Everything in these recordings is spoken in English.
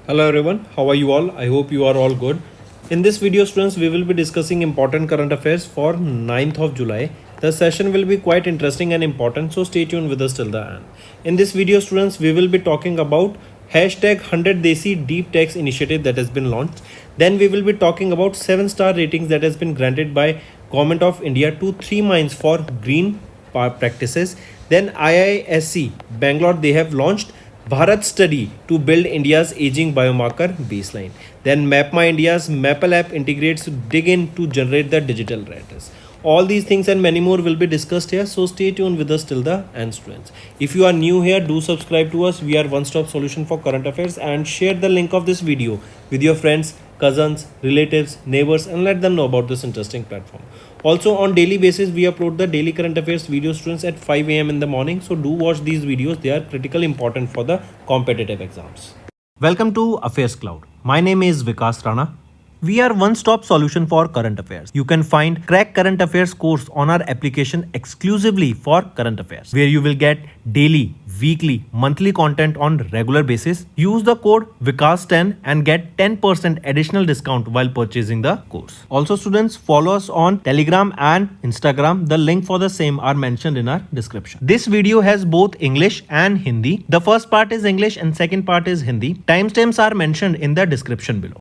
Hello everyone, how are you all? I hope you are all good. In this video students, we will be discussing important current affairs for 9th of July. The session will be quite interesting and important, so stay tuned with us till the end. In this video students, we will be talking about hashtag 100 Desi Deep Techs initiative that has been launched. Then we will be talking about 7-star ratings that has been granted by Government of India to 3 mines for green practices. Then IISc Bangalore, they have launched Bharat study to build India's aging biomarker baseline. Then Map My India's Maple app integrates dig in to generate the digital address. All these things and many more will be discussed here, so stay tuned with us till the end students. If you are new here, do subscribe to us. We are one-stop solution for current affairs, and share the link of this video with your friends, cousins, relatives, neighbors, and let them know about this interesting platform. Also on daily basis, we upload the daily current affairs video students at 5 a.m. in the morning, so do watch these videos. They are critically important for the competitive exams. Welcome to Affairs Cloud. My name is Vikas Rana. We are one-stop solution for current affairs. You can find Crack Current Affairs course on our application exclusively for current affairs, where you will get daily, weekly, monthly content on regular basis. Use the code VIKAS10 and get 10% additional discount while purchasing the course. Also students, follow us on Telegram and Instagram. The link for the same are mentioned in our description. This video has both English and Hindi. The first part is English and second part is Hindi. Timestamps are mentioned in the description below.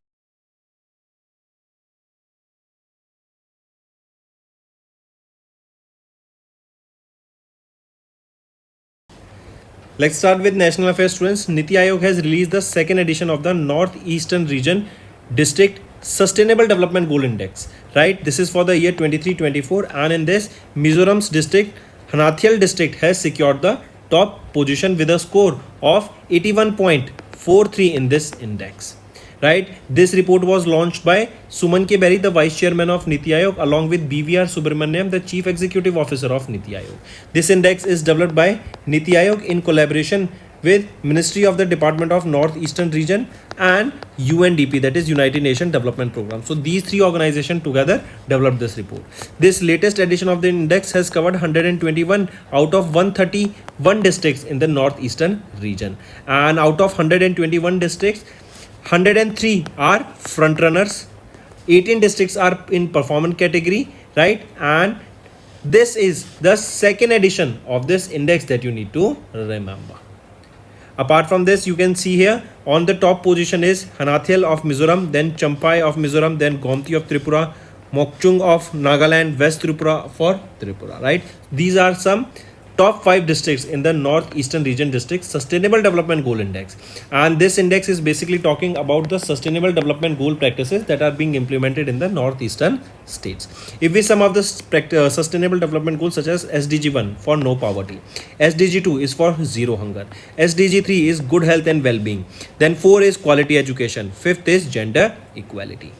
Let's start with national affairs students. Niti Aayog has released the second edition of the Northeastern Region District Sustainable Development Goal Index. Right, this is for the year 23-24, and in this, Mizoram's district, Hanathial district, has secured the top position with a score of 81.43 in this index. Right, this report was launched by Suman K. Berry, the Vice Chairman of Niti Aayog, along with BVR Subramaniam, the Chief Executive Officer of Niti Aayog. This index is developed by Niti Aayog in collaboration with Ministry of the Department of Northeastern Region and UNDP, that is United Nations Development Program. So these three organizations together developed this report. This latest edition of the index has covered 121 out of 131 districts in the Northeastern region, and out of 121 districts, 103 are front runners, 18 districts are in performance category, right? And this is the second edition of this index that you need to remember. Apart from this, you can see here on the top position is Hanathial of Mizoram, then Champai of Mizoram, then Gomti of Tripura, Mokchung of Nagaland, West Tripura for Tripura, right? These are some top 5 districts in the Northeastern Region District Sustainable Development Goal Index. And this index is basically talking about the sustainable development goal practices that are being implemented in the Northeastern states. If we sum up the sustainable development goals, such as SDG 1 for no poverty, SDG 2 is for zero hunger, SDG 3 is good health and well-being, then 4 is quality education, 5th is gender equality.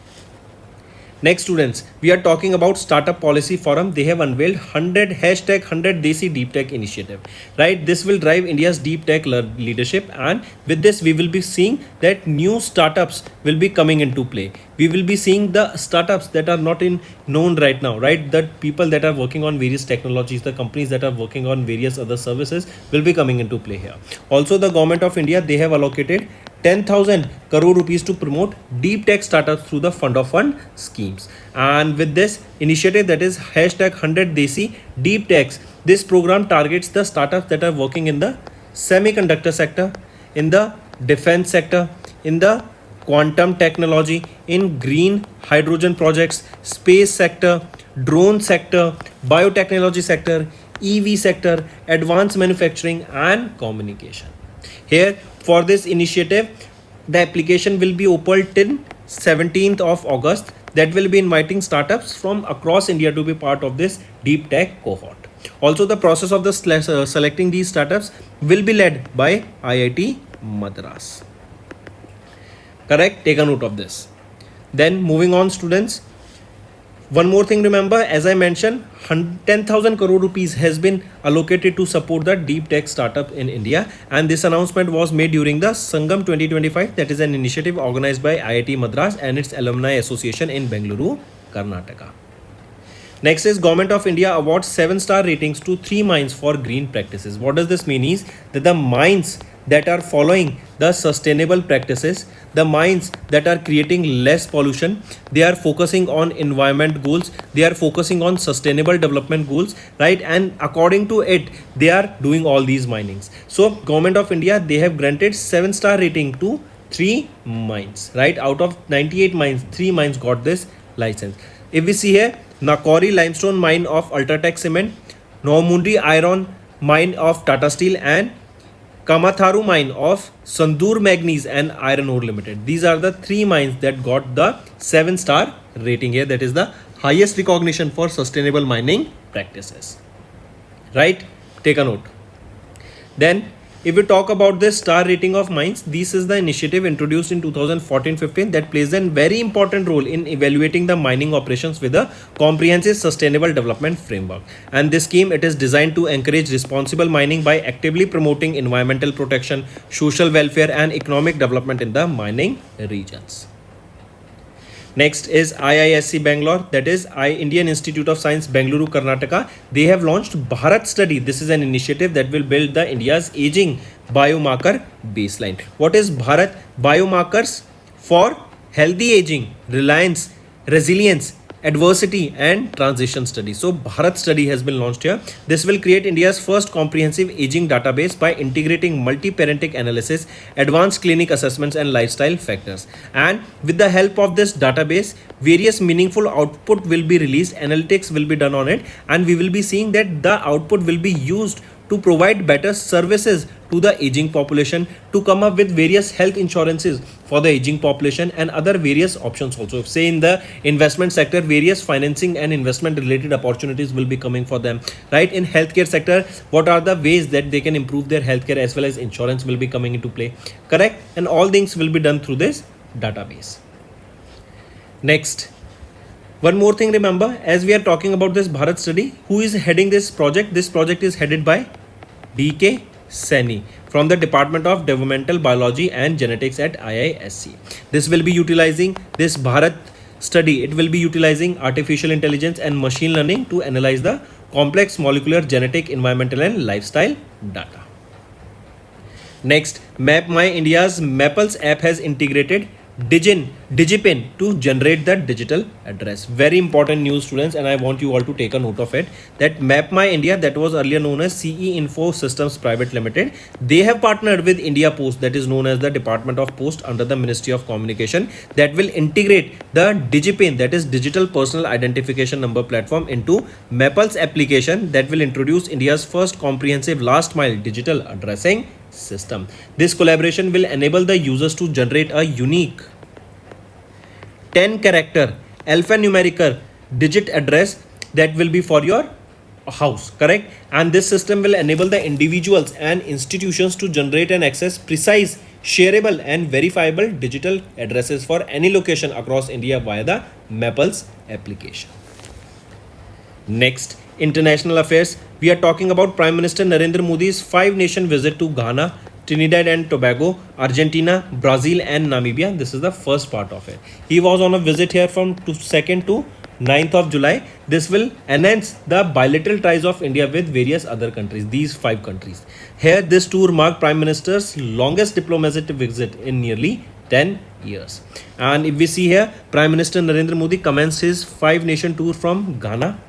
Next students, we are talking about Startup Policy Forum. They have unveiled 100 Desi Deep Tech initiative, right? This will drive India's deep tech leadership, and with this we will be seeing that new startups will be coming into play. We will be seeing the startups that are not known right now, right? The people that are working on various technologies, the companies that are working on various other services will be coming into play here. Also, the Government of India, they have allocated 10,000 crore rupees to promote deep tech startups through the Fund of Fund schemes. And with this initiative, that is hashtag 100 Desi Deep Techs, this program targets the startups that are working in the semiconductor sector, in the defense sector, in the quantum technology, in green hydrogen projects, space sector, drone sector, biotechnology sector, EV sector, advanced manufacturing and communication. Here, for this initiative, the application will be opened till 17th of August. That will be inviting startups from across India to be part of this deep tech cohort. Also, the process of the selecting these startups will be led by IIT Madras. Correct? Take a note of this. Then moving on students, one more thing, remember, as I mentioned, 10,000 crore rupees has been allocated to support the deep tech startup in India, and this announcement was made during the Sangam 2025, that is an initiative organized by IIT Madras and its alumni association in Bengaluru, Karnataka. Next is Government of India awards 7-star ratings to 3 mines for green practices. What does this mean is that the mines that are following the sustainable practices, the mines that are creating less pollution, they are focusing on environment goals, they are focusing on sustainable development goals, right? And according to it, they are doing all these minings. So government of India, they have granted 7-star rating to 3 mines, right? Out of 98 mines, 3 mines got this license. If we see here, Nakori limestone mine of Ultratech Cement, Nomundi iron mine of Tata Steel, and Kamatharu mine of Sandur Manganese and Iron Ore Limited. These are the 3 mines that got the 7-star rating here. That is the highest recognition for sustainable mining practices. Right? Take a note. Then, if we talk about this star rating of mines, this is the initiative introduced in 2014-15 that plays a very important role in evaluating the mining operations with a comprehensive sustainable development framework. And this scheme, it is designed to encourage responsible mining by actively promoting environmental protection, social welfare, and economic development in the mining regions. Next is IISc Bangalore, that is Indian Institute of Science, Bengaluru, Karnataka. They have launched Bharat Study. This is an initiative that will build the India's aging biomarker baseline. What is Bharat? Biomarkers for healthy aging, reliance, resilience, adversity, and transition study. So Bharat Study has been launched here. This will create India's first comprehensive aging database by integrating multi-parentic analysis, advanced clinic assessments, and lifestyle factors. And with the help of this database, various meaningful output will be released, analytics will be done on it, and we will be seeing that the output will be used to provide better services to the aging population, to come up with various health insurances for the aging population and other various options also. Say in the investment sector, various financing and investment related opportunities will be coming for them, right? In healthcare sector, what are the ways that they can improve their healthcare, as well as insurance will be coming into play, correct? And all things will be done through this database. Next, one more thing, remember, as we are talking about this Bharat study, who is heading this project? This project is headed by D.K. Saini from the Department of Developmental Biology and Genetics at IISc. This will be utilizing this Bharat study. It will be utilizing artificial intelligence and machine learning to analyze the complex molecular, genetic, environmental, and lifestyle data. Next, Map My India's Mappls app has integrated Digipin to generate the digital address. Very important news, students, and I want you all to take a note of it, that Map My India, that was earlier known as CE Info Systems Private Limited, they have partnered with India Post, that is known as the Department of Post under the Ministry of Communication, that will integrate the Digipin, that is Digital Personal Identification Number platform, into Mappls application that will introduce India's first comprehensive last mile digital addressing system. This collaboration will enable the users to generate a unique 10-character alphanumeric digit address that will be for your house, correct? And this system will enable the individuals and institutions to generate and access precise, shareable, and verifiable digital addresses for any location across India via the Mappls application. Next, international affairs. We are talking about Prime Minister Narendra Modi's 5-nation visit to Ghana, Trinidad and Tobago, Argentina, Brazil, and Namibia. This is the first part of it. He was on a visit here from 2nd to 9th of July. This will enhance the bilateral ties of India with various other countries, these 5 countries. Here, this tour marked Prime Minister's longest diplomatic visit in nearly 10 years. And if we see here, Prime Minister Narendra Modi commenced his 5-nation tour from Ghana,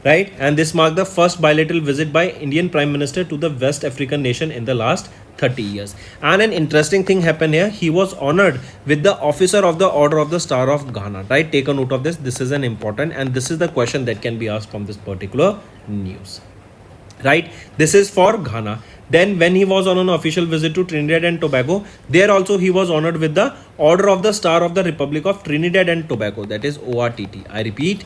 right? And this marked the first bilateral visit by Indian Prime Minister to the West African nation in the last 30 years. And an interesting thing happened here. He was honored with the Officer of the Order of the Star of Ghana, right? Take a note of this. This is an important, and this is the question that can be asked from this particular news, right? This is for Ghana. Then when he was on an official visit to Trinidad and Tobago, there also he was honored with the Order of the Star of the Republic of Trinidad and Tobago, that is ORTT. I repeat,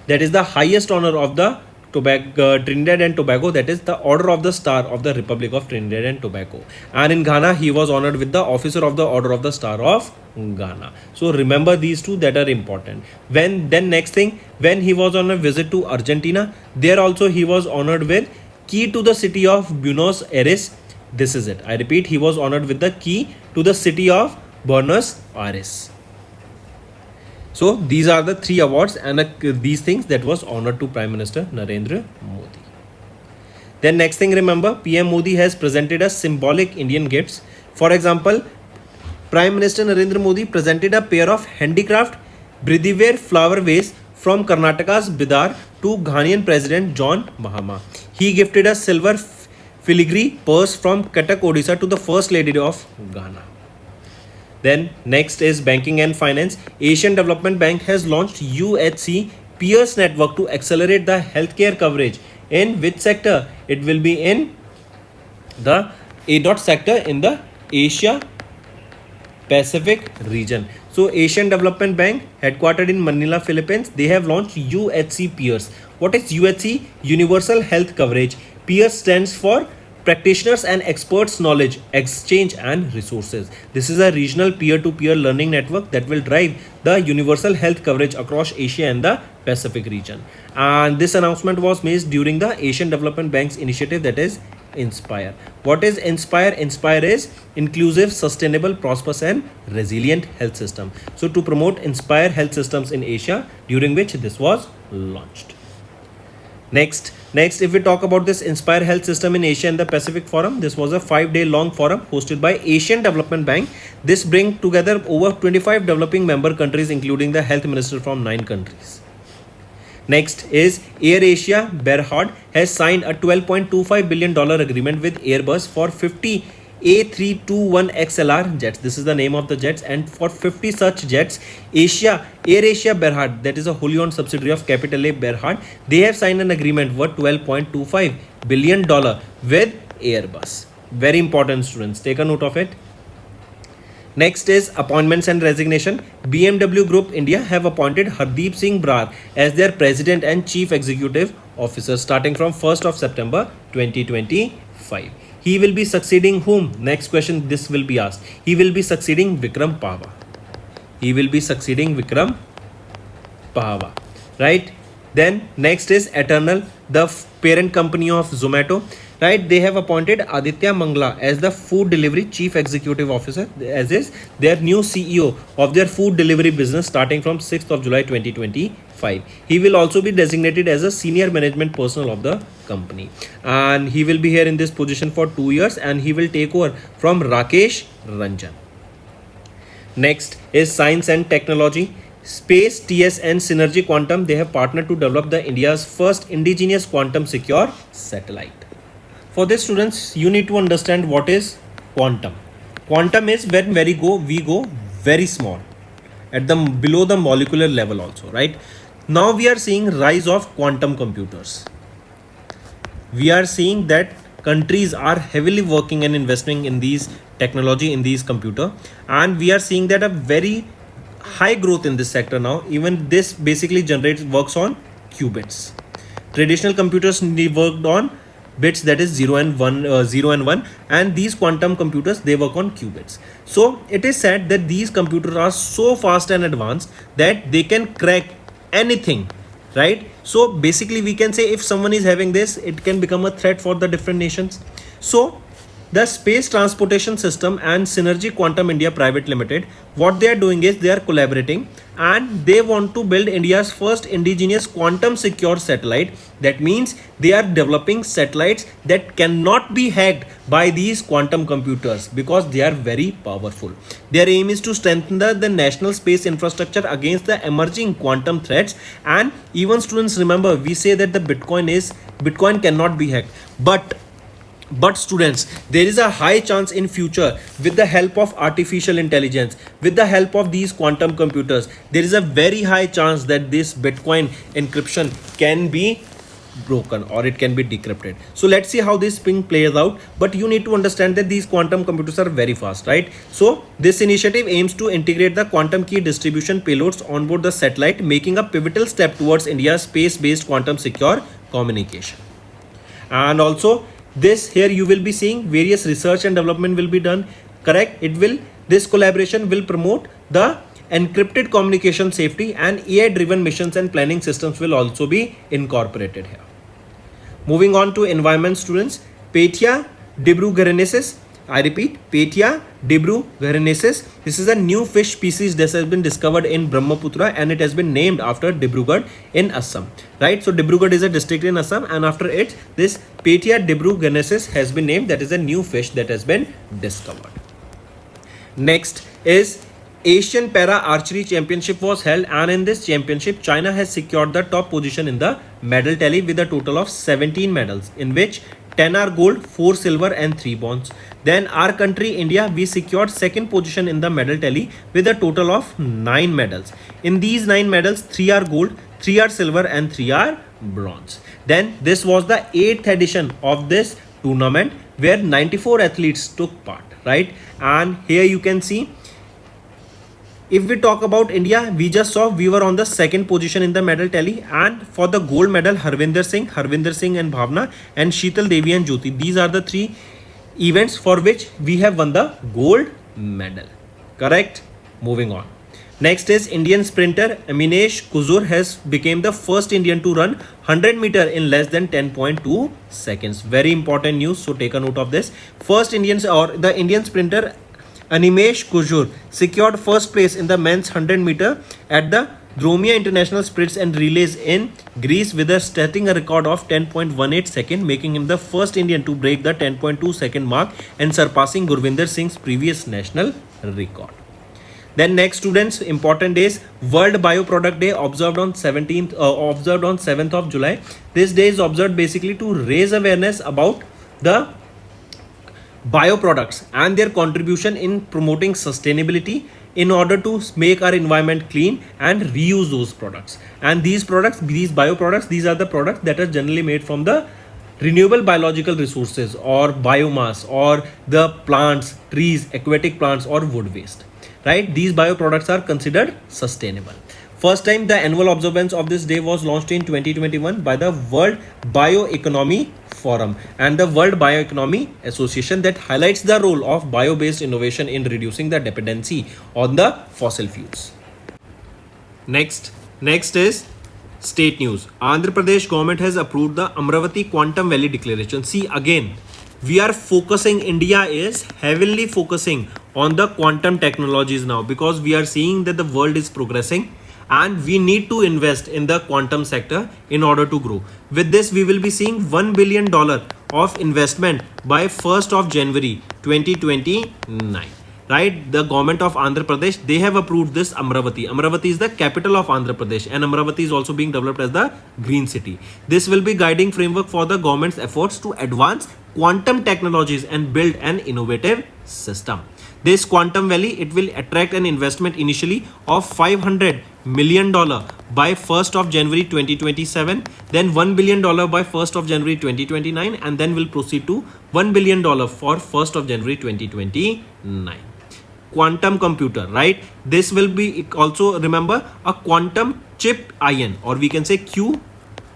that is the highest honor of the Trinidad and Tobago, that is the Order of the Star of the Republic of Trinidad and Tobago. And in Ghana, he was honored with the Officer of the Order of the Star of Ghana. So remember these two that are important. Then next thing, when he was on a visit to Argentina, there also he was honored with key to the city of Buenos Aires. This is it. I repeat, he was honored with the key to the city of Buenos Aires. So these are the 3 awards and these things that was honored to Prime Minister Narendra Modi. Then next thing, remember, PM Modi has presented us symbolic Indian gifts. For example, Prime Minister Narendra Modi presented a pair of handicraft Bridhiware flower vase from Karnataka's Bidar to Ghanaian President John Mahama. He gifted a silver filigree purse from Cuttack, Odisha to the First Lady of Ghana. Then next is banking and finance. Asian Development Bank has launched UHC Peers Network to accelerate the healthcare coverage. In which sector? It will be in the A. sector in the Asia Pacific region. So Asian Development Bank, headquartered in Manila, Philippines, they have launched UHC Peers. What is UHC? Universal Health Coverage. Peers stands for Practitioners and Experts Knowledge Exchange and Resources. This is a regional peer-to-peer learning network that will drive the universal health coverage across Asia and the Pacific region. And this announcement was made during the Asian Development Bank's initiative, that is Inspire. What is Inspire? Inspire is inclusive, sustainable, prosperous and resilient health system. So to promote Inspire health systems in Asia, during which this was launched. Next, if we talk about this Inspire Health System in Asia and the Pacific Forum, this was a 5-day long forum hosted by Asian Development Bank. This brings together over 25 developing member countries, including the health minister from 9 countries. Next is AirAsia Berhad has signed a $12.25 billion agreement with Airbus for 50 A321XLR jets. This is the name of the jets, and for 50 such jets, AirAsia Berhad, that is a wholly owned subsidiary of Capital A Berhad, they have signed an agreement worth $12.25 billion with Airbus. Very important, students, take a note of it. Next is appointments and resignation. BMW Group India have appointed Hardeep Singh Brar as their President and Chief Executive Officer starting from 1st of September 2025. He will be succeeding whom? Next question this will be asked. He will be succeeding Vikram Pahwa. He will be succeeding Vikram Pahwa. Right? Then next is Eternal, the parent company of Zomato. Right? They have appointed Aditya Mangla as the Food Delivery Chief Executive Officer, as is their new CEO of their food delivery business starting from 6th of July 2025. He will also be designated as a senior management personnel of the company, and he will be here in this position for 2 years, and he will take over from Rakesh Ranjan. Next is science and technology. Space, TS and Synergy Quantum, they have partnered to develop the India's first indigenous quantum secure satellite. For this, students, you need to understand what is quantum. Quantum is when we go very small at the below the molecular level also, right? Now we are seeing rise of quantum computers. We are seeing that countries are heavily working and investing in these technology, in these computer, and we are seeing that a very high growth in this sector now. Even this basically works on qubits. Traditional computers worked on bits, that is 0 and 1, and these quantum computers, they work on qubits. So it is said that these computers are so fast and advanced that they can crack anything, right? So basically we can say if someone is having this, it can become a threat for the different nations. So the Space Transportation System and Synergy Quantum India Private Limited, what they are doing is they are collaborating and they want to build India's first indigenous quantum secure satellite. That means they are developing satellites that cannot be hacked by these quantum computers because they are very powerful. Their aim is to strengthen the national space infrastructure against the emerging quantum threats. And even, students, remember, we say that the Bitcoin cannot be hacked, but students, there is a high chance in future with the help of artificial intelligence, with the help of these quantum computers, there is a very high chance that this Bitcoin encryption can be broken or it can be decrypted. So let's see how this thing plays out. But you need to understand that these quantum computers are very fast, right? So this initiative aims to integrate the quantum key distribution payloads on board the satellite, making a pivotal step towards India's space-based quantum secure communication. And also, this here you will be seeing various research and development will be done, correct? This collaboration will promote the encrypted communication safety, and AI driven missions and planning systems will also be incorporated here. Moving on to environment, students, Petia Dibrugarensis I repeat, Petia dibrugarhensis. This is a new fish species that has been discovered in Brahmaputra and it has been named after Dibrugarh in Assam. Right? So Dibrugarh is a district in Assam and after it, this Petia dibrugarhensis has been named. That is a new fish that has been discovered. Next is Asian Para Archery Championship was held and in this championship, China has secured the top position in the medal tally with a total of 17 medals in which 10 are gold, 4 silver and 3 bronze. Then our country India, we secured second position in the medal tally with a total of 9 medals. In these 9 medals, 3 are gold, 3 are silver and 3 are bronze. Then this was the 8th edition of this tournament where 94 athletes took part, right? And here you can see, if we talk about India, we just saw we were on the second position in the medal tally, and for the gold medal, Harvinder Singh and Bhavna and Sheetal Devi and Jyoti. These are the 3 events for which we have won the gold medal. Correct? Moving on. Next is Indian sprinter Aminesh Kuzur has become the first Indian to run 100 meter in less than 10.2 seconds. Very important news, so take a note of this. The Indian sprinter Animesh Kuzur secured first place in the men's 100 meter at the Dromia International Sprints and Relays in Greece with setting a record of 10.18 second, making him the first Indian to break the 10.2 second mark and surpassing Gurvinder Singh's previous national record. Then next, students, important days: World Bioproduct Day observed on 7th of July. This day is observed basically to raise awareness about the bioproducts and their contribution in promoting sustainability in order to make our environment clean and reuse those products. And these bioproducts, these are the products that are generally made from the renewable biological resources or biomass or the plants, trees, aquatic plants or wood waste. Right? These bioproducts are considered sustainable. First time the annual observance of this day was launched in 2021 by the World Bioeconomy Forum and the World Bioeconomy Association that highlights the role of bio-based innovation in reducing the dependency on the fossil fuels. Next is state news. Andhra Pradesh government has approved the Amravati Quantum Valley Declaration. See, again, we are focusing, India is heavily focusing on the quantum technologies now because we are seeing that the world is progressing and we need to invest in the quantum sector in order to grow. With this, we will be seeing $1 billion of investment by 1st of January 2029. Right? The government of Andhra Pradesh, they have approved this Amravati. Amravati is the capital of Andhra Pradesh and Amravati is also being developed as the green city. This will be guiding framework for the government's efforts to advance quantum technologies and build an innovative system. This quantum valley, it will attract an investment initially of $500 million by 1st of January 2027, then $1 billion by 1st of January 2029, and then will proceed to $1 billion for 1st of January 2029. Quantum computer, right? This will be also, remember, a quantum chip ion, or we can say Q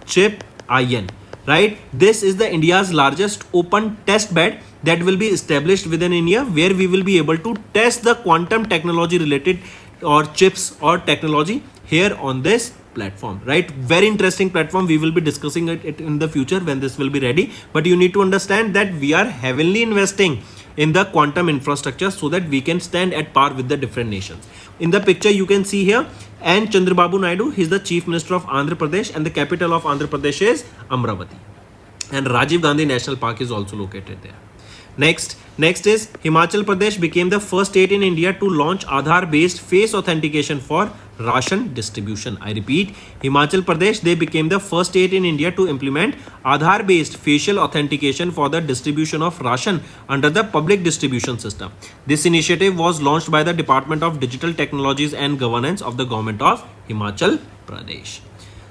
chip ion, right? This is the India's largest open test bed that will be established within India, where we will be able to test the quantum technology related or chips or technology here on this platform, right? Very interesting platform. We will be discussing it in the future when this will be ready. But you need to understand that we are heavily investing in the quantum infrastructure so that we can stand at par with the different nations. In the picture you can see here, and Chandrababu Naidu, he is the Chief Minister of Andhra Pradesh and the capital of Andhra Pradesh is Amravati. And Rajiv Gandhi National Park is also located there. Next is Himachal Pradesh became the first state in India to launch Aadhaar-based face authentication for ration distribution. I repeat, Himachal Pradesh, they became the first state in India to implement Aadhaar-based facial authentication for the distribution of ration under the public distribution system. This initiative was launched by the Department of Digital Technologies and Governance of the government of Himachal Pradesh.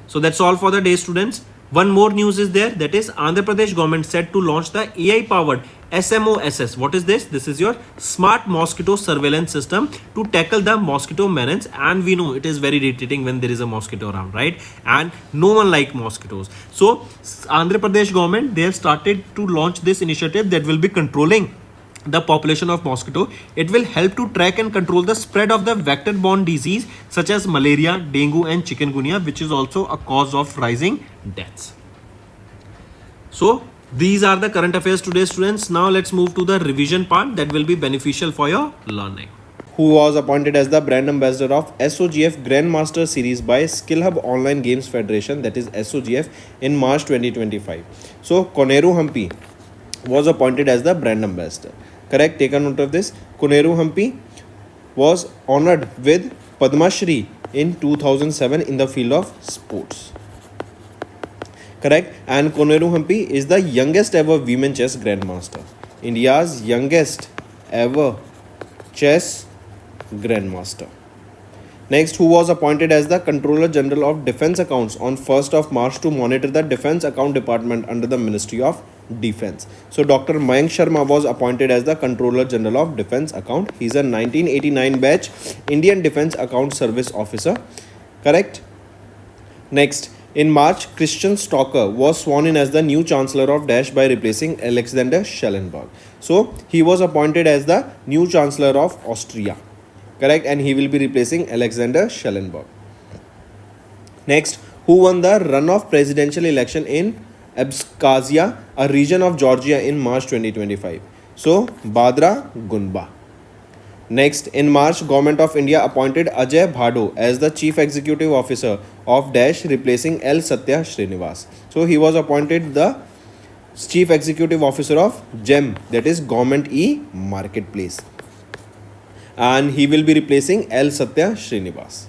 So that's all for the day, students. One more news is there, that is Andhra Pradesh government set to launch the AI-powered SMOSS. What is this? This is your smart mosquito surveillance system to tackle the mosquito menace, and we know it is very irritating when there is a mosquito around, right? And no one likes mosquitoes. So Andhra Pradesh government, they have started to launch this initiative that will be controlling the population of mosquito. It will help to track and control the spread of the vector-borne disease such as malaria, dengue and chikungunya, which is also a cause of rising deaths. So These are the current affairs today, students. Now let's move to the revision part that will be beneficial for your learning. Who was appointed as the brand ambassador of SOGF Grandmaster Series by SkillHub Online Games Federation, that is SOGF, in March 2025. So Koneru Hampi was appointed as the brand ambassador. Correct? Take a note of this. Koneru Hampi was honored with Padma Shri in 2007 in the field of sports. Correct? And Koneru Hampi is the youngest ever women chess grandmaster. India's youngest ever chess grandmaster. Next, who was appointed as the Controller General of Defence Accounts on 1st of March to monitor the Defence Account Department under the Ministry of Defence. So, Dr. Mayank Sharma was appointed as the Controller General of Defence Account. He is a 1989 batch Indian Defence Account Service Officer. Correct? Next, in March, Christian Stalker was sworn in as the new Chancellor of Dash by replacing Alexander Schellenberg. So, he was appointed as the new Chancellor of Austria. Correct? And he will be replacing Alexander Schellenberg. Next, who won the runoff presidential election in Abkhazia, a region of Georgia, in March 2025? So, Badra Gunba. Next, in March, Government of India appointed Ajay Bhado as the Chief Executive Officer of Dash, replacing L. Satya Srinivas. So, he was appointed the Chief Executive Officer of GEM, that is Government E-Marketplace. And he will be replacing L. Satya Srinivas.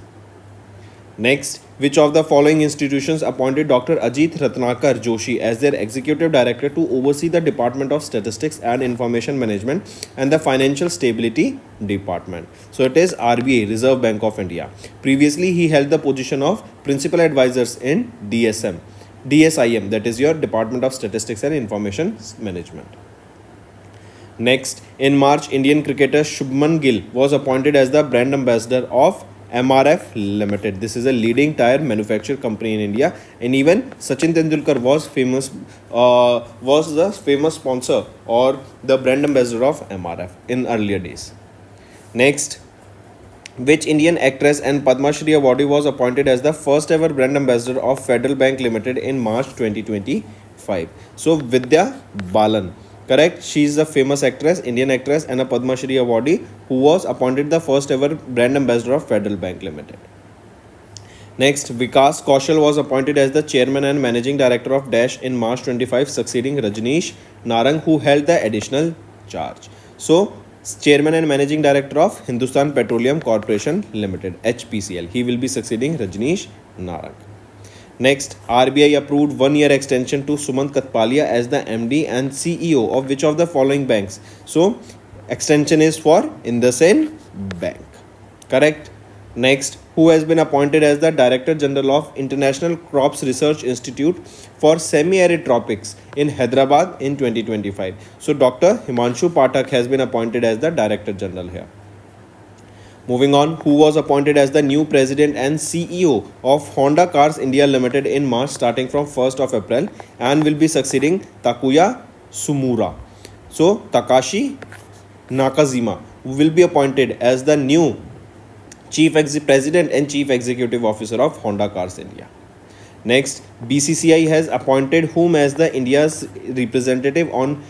Next, which of the following institutions appointed Dr. Ajit Ratnakar Joshi as their Executive Director to oversee the Department of Statistics and Information Management and the Financial Stability Department? So it is RBI, Reserve Bank of India. Previously, he held the position of Principal Advisors in DSIM, that is your Department of Statistics and Information Management. Next, in March, Indian cricketer Shubman Gill was appointed as the brand ambassador of MRF Limited. This is a leading tire manufacturer company in India, and even Sachin Tendulkar was the famous sponsor or the brand ambassador of MRF in earlier days. Next, which Indian actress and Padma Shri awardee was appointed as the first ever brand ambassador of Federal Bank Limited in March 2025? So Vidya Balan. Correct? She is a famous actress, Indian actress, and a Padma Shri awardee who was appointed the first ever brand ambassador of Federal Bank Limited. Next, Vikas Kaushal was appointed as the chairman and managing director of Dash in March 25, succeeding Rajneesh Narang, who held the additional charge. So, chairman and managing director of Hindustan Petroleum Corporation Limited, HPCL. He will be succeeding Rajneesh Narang. Next, RBI approved 1-year extension to Sumant Katpalia as the MD and CEO of which of the following banks? So, extension is for IndusInd Bank. Correct? Next, who has been appointed as the Director General of International Crops Research Institute for Semi-Arid Tropics in Hyderabad in 2025? So, Dr. Himanshu Pathak has been appointed as the Director General here. Moving on, who was appointed as the new President and CEO of Honda Cars India Limited in March starting from 1st of April and will be succeeding Takuya Sumura. So, Takashi Nakajima will be appointed as the new President and Chief Executive Officer of Honda Cars India. Next, BCCI has appointed whom as the India's representative on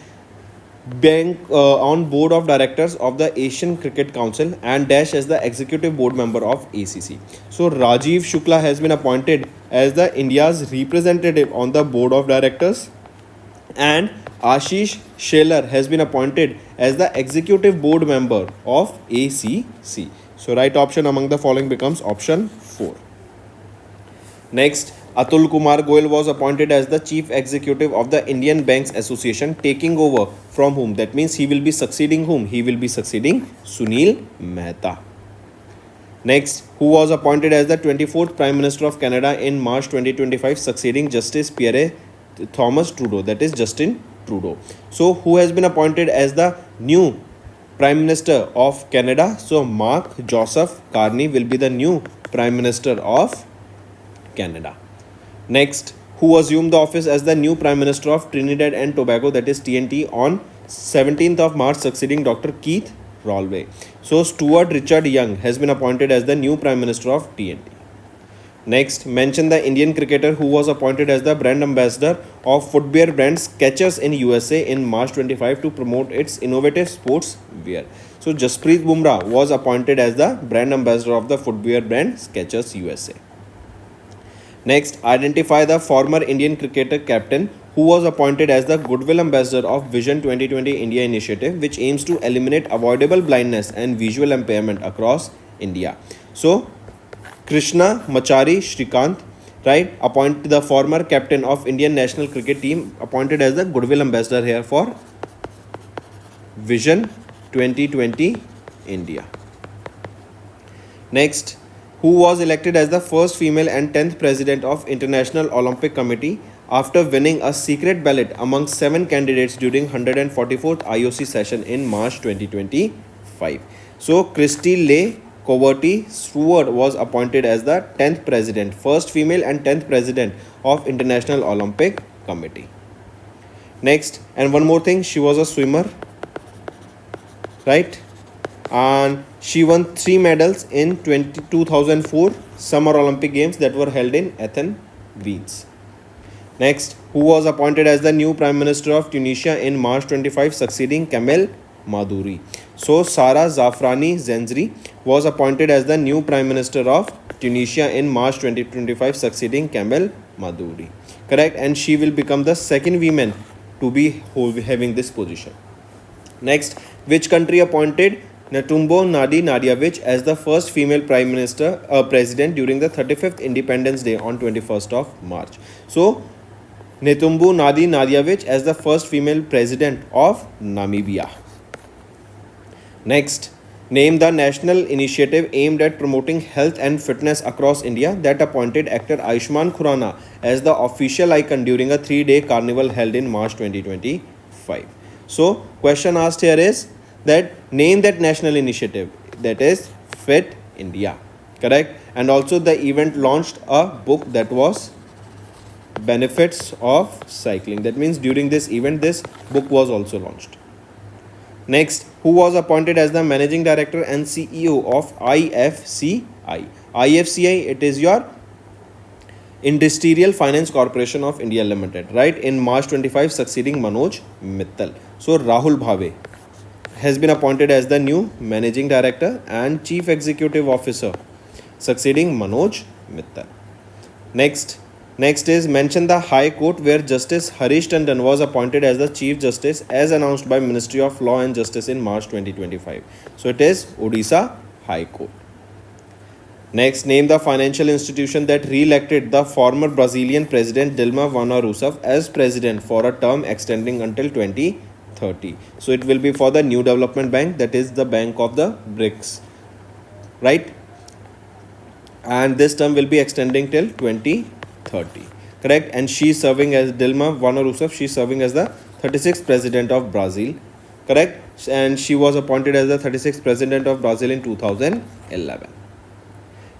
board of directors of the Asian Cricket Council and Dash as the executive board member of ACC. So Rajiv Shukla has been appointed as the India's representative on the board of directors, and Ashish Shelar has been appointed as the executive board member of ACC. So right option among the following becomes option 4. Next, Atul Kumar Goyal was appointed as the Chief Executive of the Indian Banks Association, taking over from whom? That means he will be succeeding whom? He will be succeeding Sunil Mehta. Next, who was appointed as the 24th Prime Minister of Canada in March 2025, succeeding Justice Pierre Thomas Trudeau, that is Justin Trudeau. So, who has been appointed as the new Prime Minister of Canada? So, Mark Joseph Carney will be the new Prime Minister of Canada. Next, who assumed the office as the new Prime Minister of Trinidad and Tobago, that is TNT, on 17th of March, succeeding Dr. Keith Rolway. So, Stuart Richard Young has been appointed as the new Prime Minister of TNT. Next, mention the Indian cricketer who was appointed as the brand ambassador of footwear brand Skechers in USA in March 25 to promote its innovative sports wear. So, Jasprit Bumrah was appointed as the brand ambassador of the footwear brand Skechers USA. Next, identify the former Indian cricketer captain who was appointed as the Goodwill Ambassador of Vision 2020 India initiative, which aims to eliminate avoidable blindness and visual impairment across India. So, Krishna Machari Shrikant, right, appointed the former captain of Indian national cricket team, appointed as the Goodwill Ambassador here for Vision 2020 India. Next, who was elected as the first female and 10th president of International Olympic Committee after winning a secret ballot among 7 candidates during 144th IOC session in March 2025. So, Christy Leigh Coverty Stewart was appointed as the 10th president, first female and 10th president of International Olympic Committee. Next, and one more thing, she was a swimmer, right? And she won 3 medals in 2004 Summer Olympic Games that were held in Athens, Greece. Next, who was appointed as the new Prime Minister of Tunisia in March 25, succeeding Kemal Maduri. So, Sara Zafrani Zenzri was appointed as the new Prime Minister of Tunisia in March 2025, succeeding Kemal Maduri. Correct? And she will become the second woman to be having this position. Next, which country appointed Netumbo Nadi Nadiavich as the first female Prime Minister President during the 35th Independence Day on 21st of March. So, Netumbo Nadi Nadiavich as the first female President of Namibia. Next, name the national initiative aimed at promoting health and fitness across India that appointed actor Ayushmann Khurrana as the official icon during a 3-day carnival held in March 2025. So, question asked here is that name that national initiative, that is Fit India, correct? And also the event launched a book that was Benefits of Cycling. That means during this event, this book was also launched. Next, who was appointed as the Managing Director and CEO of IFCI? IFCI, it is your Industrial Finance Corporation of India Limited, right? In March 25, succeeding Manoj Mittal. So, Rahul Bhave has been appointed as the new Managing Director and Chief Executive Officer, succeeding Manoj Mittal. Next is mention the High Court where Justice Harish Tandon was appointed as the Chief Justice as announced by Ministry of Law and Justice in March 2025. So it is Odisha High Court. Next, name the financial institution that re-elected the former Brazilian President Dilma Rousseff as president for a term extending until 2030. So it will be for the New Development Bank, that is the Bank of the BRICS, right? And this term will be extending till 2030. Correct? And she is serving as Dilma Rousseff. She is serving as the 36th president of Brazil. Correct? And she was appointed as the 36th president of Brazil in 2011.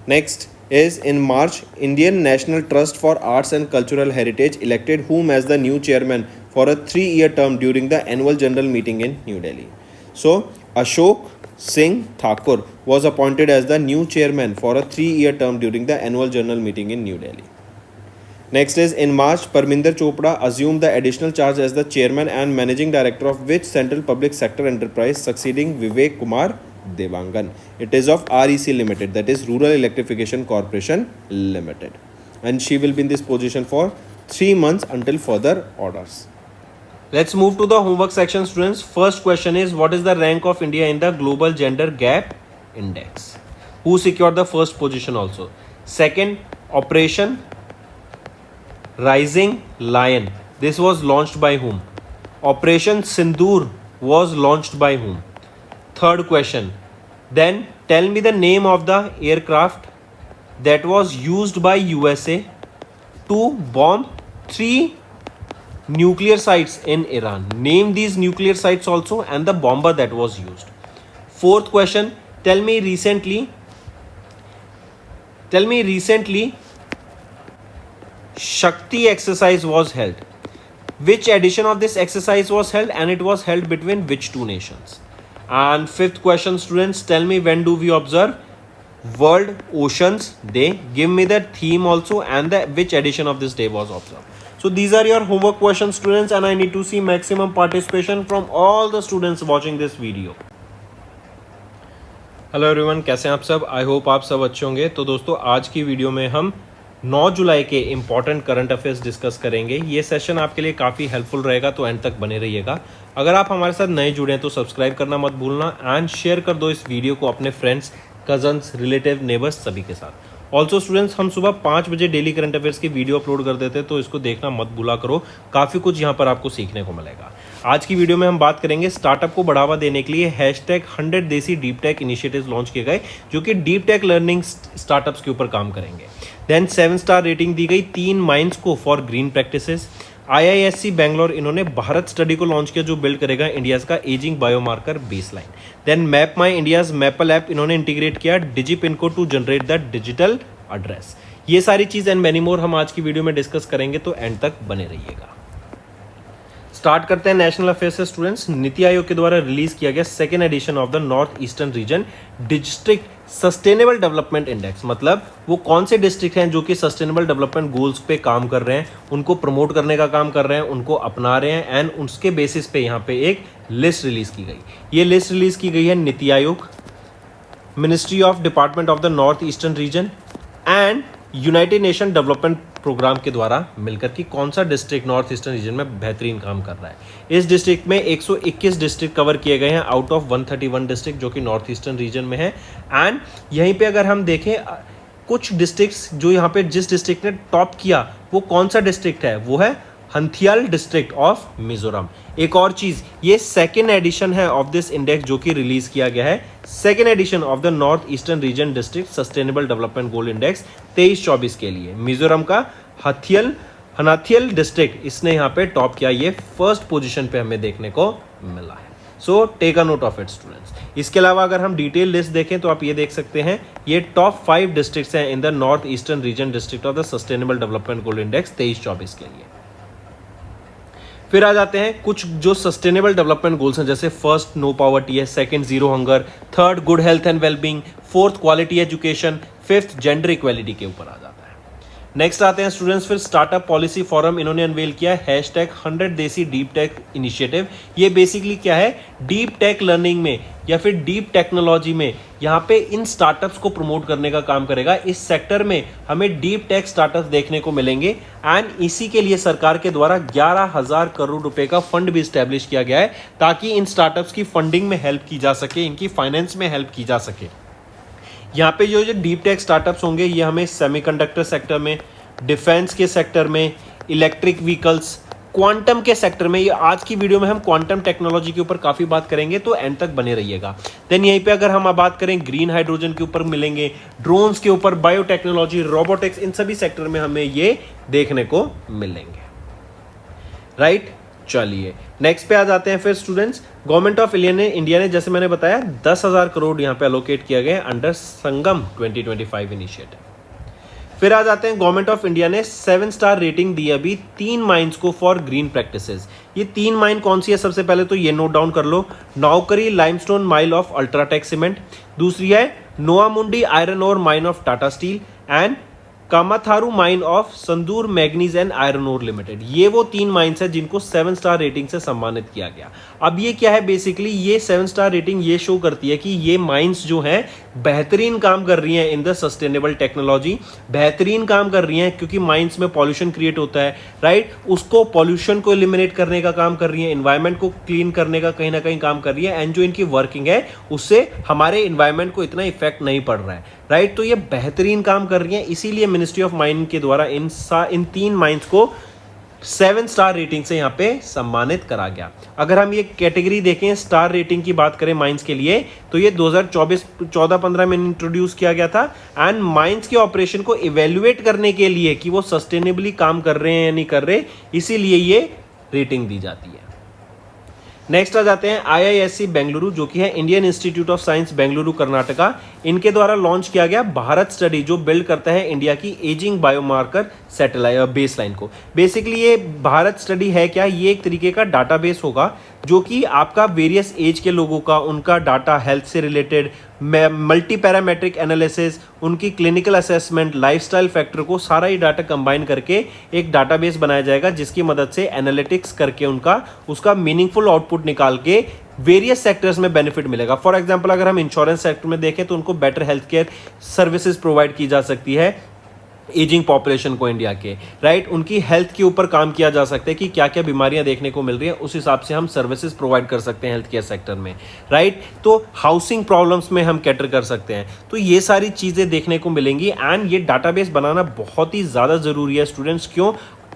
Next is in March, Indian National Trust for Arts and Cultural Heritage elected whom as the new chairman for a 3-year term during the annual general meeting in New Delhi. So, Ashok Singh Thakur was appointed as the new chairman for a 3-year term during the annual general meeting in New Delhi. Next is in March, Parminder Chopra assumed the additional charge as the chairman and managing director of which central public sector enterprise, succeeding Vivek Kumar Devangan. It is of REC Limited, that is Rural Electrification Corporation Limited. And she will be in this position for 3 months until further orders. Let's move to the homework section, students. First question is, what is the rank of India in the Global Gender Gap Index? Who secured the first position also? Second, Operation Rising Lion. This was launched by whom? Operation Sindoor was launched by whom? Third question. Then tell me the name of the aircraft that was used by USA to bomb 3 nuclear sites in Iran. Name these nuclear sites also and the bomber that was used. Fourth question. Tell me recently Shakti exercise was held. Which edition of this exercise was held and it was held between which 2 nations? And fifth question, students, tell me when do we observe World Oceans Day. Give me the theme also and the which edition of this day was observed. So these are your homework questions, students, and I need to see maximum participation from all the students watching this video. Hello everyone, कैसे हैं आप सब? I hope आप सब अच्छे होंगे। तो दोस्तों, आज की वीडियो में हम 9 जुलाई के इंपॉर्टेंट करंट अफेयर्स डिस्कस करेंगे। ये सेशन आपके लिए काफ़ी हेल्पफुल रहेगा, तो एंड तक बने रहिएगा। अगर आप हमारे साथ नए जुड़े हैं तो सब्सक्राइब करना मत भूलना एंड शेयर कर दो इस वीडियो को अपने फ्रेंड्स, कजन्स, रिलेटिव, नेबर्स सभी के साथ। ऑल्सो स्टूडेंट्स, हम सुबह 5 बजे डेली करंट अफेयर्स की वीडियो अपलोड कर देते हैं, तो इसको देखना मत भूला करो। काफ़ी कुछ यहाँ पर आपको सीखने को मिलेगा। आज की वीडियो में हम बात करेंगे स्टार्टअप को बढ़ावा देने के लिए #100 देसी डीप टेक इनिशिएटिव्स लॉन्च किए गए, जो कि डीप टेक लर्निंग स्टार्टअप्स के ऊपर काम करेंगे। देन 7 स्टार रेटिंग दी गई 3 माइंस को for green practices. IISc Bangalore इन्होंने भारत स्टडी को लॉन्च किया, जो बिल्ड करेगा इंडियाज का ageing biomarker baseline. Then MapmyIndia's Mappls app इन्होंने इंटीग्रेट किया डिजिपिन को to generate the digital address. ये सारी चीज एंड मेनी मोर हम आज की वीडियो में डिस्कस करेंगे, तो एंड तक बने रहिएगा। स्टार्ट करते हैं नेशनल अफेयर्स से स्टूडेंट्स। नीति आयोग के द्वारा रिलीज किया गया 2nd edition of the north eastern region district sustainable development index. मतलब वो कौन से डिस्ट्रिक्ट हैं जो कि सस्टेनेबल डेवलपमेंट गोल्स पे काम कर रहे हैं, उनको प्रमोट करने का काम कर रहे हैं, उनको अपना रहे हैं, एंड उसके बेसिस पे यहाँ पे एक लिस्ट रिलीज की गई। ये लिस्ट रिलीज की गई है NITI Aayog, ministry of department of the north eastern region and United Nation development programme के द्वारा मिलकर कि कौन सा डिस्ट्रिक्ट नॉर्थ ईस्टर्न रीजन में बेहतरीन काम कर रहा है। इस डिस्ट्रिक्ट में 121 डिस्ट्रिक्ट कवर किए गए हैं आउट ऑफ 131 डिस्ट्रिक्ट जो कि नॉर्थ ईस्टर्न रीजन में है। एंड यहीं पे अगर हम देखें कुछ डिस्ट्रिक्ट्स जो यहाँ पे जिस डिस्ट्रिक्ट ने टॉप किया वो कौन सा डिस्ट्रिक्ट है, वो है हंथियाल डिस्ट्रिक्ट ऑफ मिजोरम। एक और चीज, ये 2nd एडिशन है ऑफ दिस इंडेक्स जो कि रिलीज किया गया है। 2nd edition of the north eastern region district sustainable development goal index 23-24 के लिए मिजोरम का हनाथियल डिस्ट्रिक्ट इसने यहाँ पे टॉप किया। ये 1st पोजीशन पे हमें देखने को मिला है। So take a note of it students. इसके अलावा अगर हम डिटेल लिस्ट देखें तो आप ये देख सकते हैं, ये टॉप 5 डिस्ट्रिक्ट्स हैं in the north eastern region district of the sustainable development goal index 23-24 के लिए। फिर आ जाते हैं कुछ जो सस्टेनेबल डेवलपमेंट गोल्स हैं, जैसे 1st नो पॉवर्टी है, 2nd zero hunger, 3rd good health and wellbeing, 4th quality education, 5th gender equality के ऊपर आ जाता है। नेक्स्ट आते हैं स्टूडेंट्स, फिर स्टार्टअप पॉलिसी फोरम इन्होंने अनवेल किया #100 देसी डीप टेक इनिशिएटिव। ये बेसिकली क्या है, डीप टेक लर्निंग में या फिर डीप टेक्नोलॉजी में यहाँ पे इन स्टार्टअप्स को प्रमोट करने का काम करेगा। इस सेक्टर में हमें डीप टेक स्टार्टअप्स देखने को मिलेंगे एंड इसी के लिए सरकार के द्वारा 11,000 करोड़ रुपए का फंड भी स्टैब्लिश किया गया है, ताकि इन स्टार्टअप्स की फंडिंग में हेल्प की जा सके, इनकी फाइनेंस में हेल्प की जा सके। यहाँ पे जो डीप टेक स्टार्टअप्स होंगे ये हमें सेमीकंडक्टर सेक्टर में, डिफेंस के सेक्टर में, इलेक्ट्रिक व्हीकल्स, क्वांटम के सेक्टर में, ये आज की वीडियो में हम क्वांटम टेक्नोलॉजी के ऊपर काफ़ी बात करेंगे, तो एंड तक बने रहिएगा। देन यहीं पे अगर हम बात करें ग्रीन हाइड्रोजन के ऊपर मिलेंगे, ड्रोन्स के ऊपर, बायोटेक्नोलॉजी, रोबोटिक्स, इन सभी सेक्टर में हमें ये देखने को मिलेंगे। राइट, चलिए नेक्स्ट पे आ जाते हैं फिर स्टूडेंट्स। गवर्नमेंट ऑफ इंडिया ने जैसे मैंने बताया 10,000 करोड़ यहाँ पे अलोकेट किया गया अंडर संगम 2025 इनिशिएटिव। फिर आ जाते हैं, गवर्नमेंट ऑफ इंडिया ने 7 स्टार रेटिंग दी अभी 3 माइंस को फॉर ग्रीन प्रैक्टिसेस। ये 3 माइन कौन सी है, सबसे पहले तो ये नोट डाउन कर लो, नौकरी limestone mine of UltraTech cement, दूसरी है Noamundi iron ore mine of Tata steel and Kamatharu mine of Sandur manganese and iron ore limited. ये वो 3 माइंस है जिनको 7 स्टार रेटिंग से सम्मानित किया गया। अब ये क्या है, बेसिकली ये 7 स्टार रेटिंग ये शो करती है कि ये माइंस जो हैं बेहतरीन काम कर रही हैं इन द सस्टेनेबल टेक्नोलॉजी, बेहतरीन काम कर रही हैं क्योंकि माइंस में पॉल्यूशन क्रिएट होता है, राइट, उसको पॉल्यूशन को एलिमिनेट करने का काम कर रही है, एनवायरमेंट को क्लीन करने का कहीं ना कहीं काम कर रही है, एंड जो इनकी वर्किंग है उससे हमारे एनवायरमेंट को इतना इफेक्ट नहीं पड़ रहा है, राइट। तो ये बेहतरीन काम कर रही है, इसीलिए मिनिस्ट्री ऑफ माइनिंग के द्वारा इन 3 माइंस को 7 स्टार रेटिंग से यहाँ पे सम्मानित करा गया। अगर हम ये कैटेगरी देखें, स्टार रेटिंग की बात करें माइंस के लिए, तो ये 2014-15 में इंट्रोड्यूस किया गया था एंड माइंस के ऑपरेशन को इवेल्युएट करने के लिए कि वो सस्टेनेबली काम कर रहे हैं या नहीं कर रहे, इसीलिए ये रेटिंग दी जाती है। नेक्स्ट आ जाते हैं IISc बेंगलुरु, जो कि है Indian institute of science Bengaluru Karnataka. इनके द्वारा लॉन्च किया गया भारत स्टडी, जो बिल्ड करता है इंडिया की एजिंग बायोमार्कर सैटेलाइट बेसलाइन को। बेसिकली ये भारत स्टडी है क्या, ये एक तरीके का डाटाबेस होगा जो कि आपका वेरियस एज के लोगों का उनका डाटा, हेल्थ से रिलेटेड मल्टी पैरामेट्रिक एनालिसिस, उनकी क्लिनिकल असेसमेंट, लाइफस्टाइल फैक्टर को सारा ही डाटा कंबाइन करके एक डाटाबेस बनाया जाएगा जिसकी मदद से एनालिटिक्स करके उसका मीनिंगफुल आउटपुट निकाल के वेरियस सेक्टर्स में बेनिफिट मिलेगा। फॉर एग्जांपल अगर हम इंश्योरेंस सेक्टर में देखें तो उनको better health care services provide की जा सकती है एजिंग पॉपुलेशन को इंडिया के, राइट। उनकी हेल्थ के ऊपर काम किया जा सकता है कि क्या क्या बीमारियां देखने को मिल रही हैं, उस हिसाब से हम सर्विसेज प्रोवाइड कर सकते हैं हेल्थ केयर सेक्टर में, राइट। तो हाउसिंग प्रॉब्लम्स में हम कैटर कर सकते हैं। तो ये सारी चीज़ें देखने को मिलेंगी एंड ये डाटाबेस बनाना बहुत ही ज़्यादा ज़रूरी है स्टूडेंट्स। क्यों?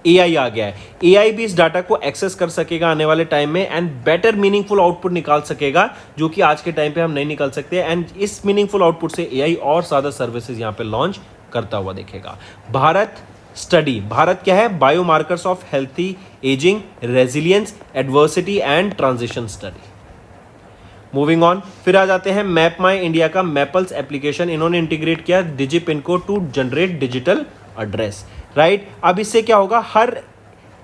AI आ गया है, AI भी इस डाटा को एक्सेस कर सकेगा आने वाले टाइम में एंड बेटर मीनिंगफुल आउटपुट निकाल सकेगा जो कि आज के टाइम पे हम नहीं निकाल सकते। एंड इस मीनिंगफुल आउटपुट से AI और ज़्यादा सर्विसेज यहाँ पे लॉन्च करता हुआ दिखेगा। भारत स्टडी, भारत क्या है? Biomarkers of healthy ageing, resilience, adversity and transition study. Moving on, फिर आ जाते हैं मैप माई इंडिया का मैपल्स एप्लीकेशन। इन्होंने इंटीग्रेट किया डिजिपिन को to generate digital address, right. अब इससे क्या होगा, हर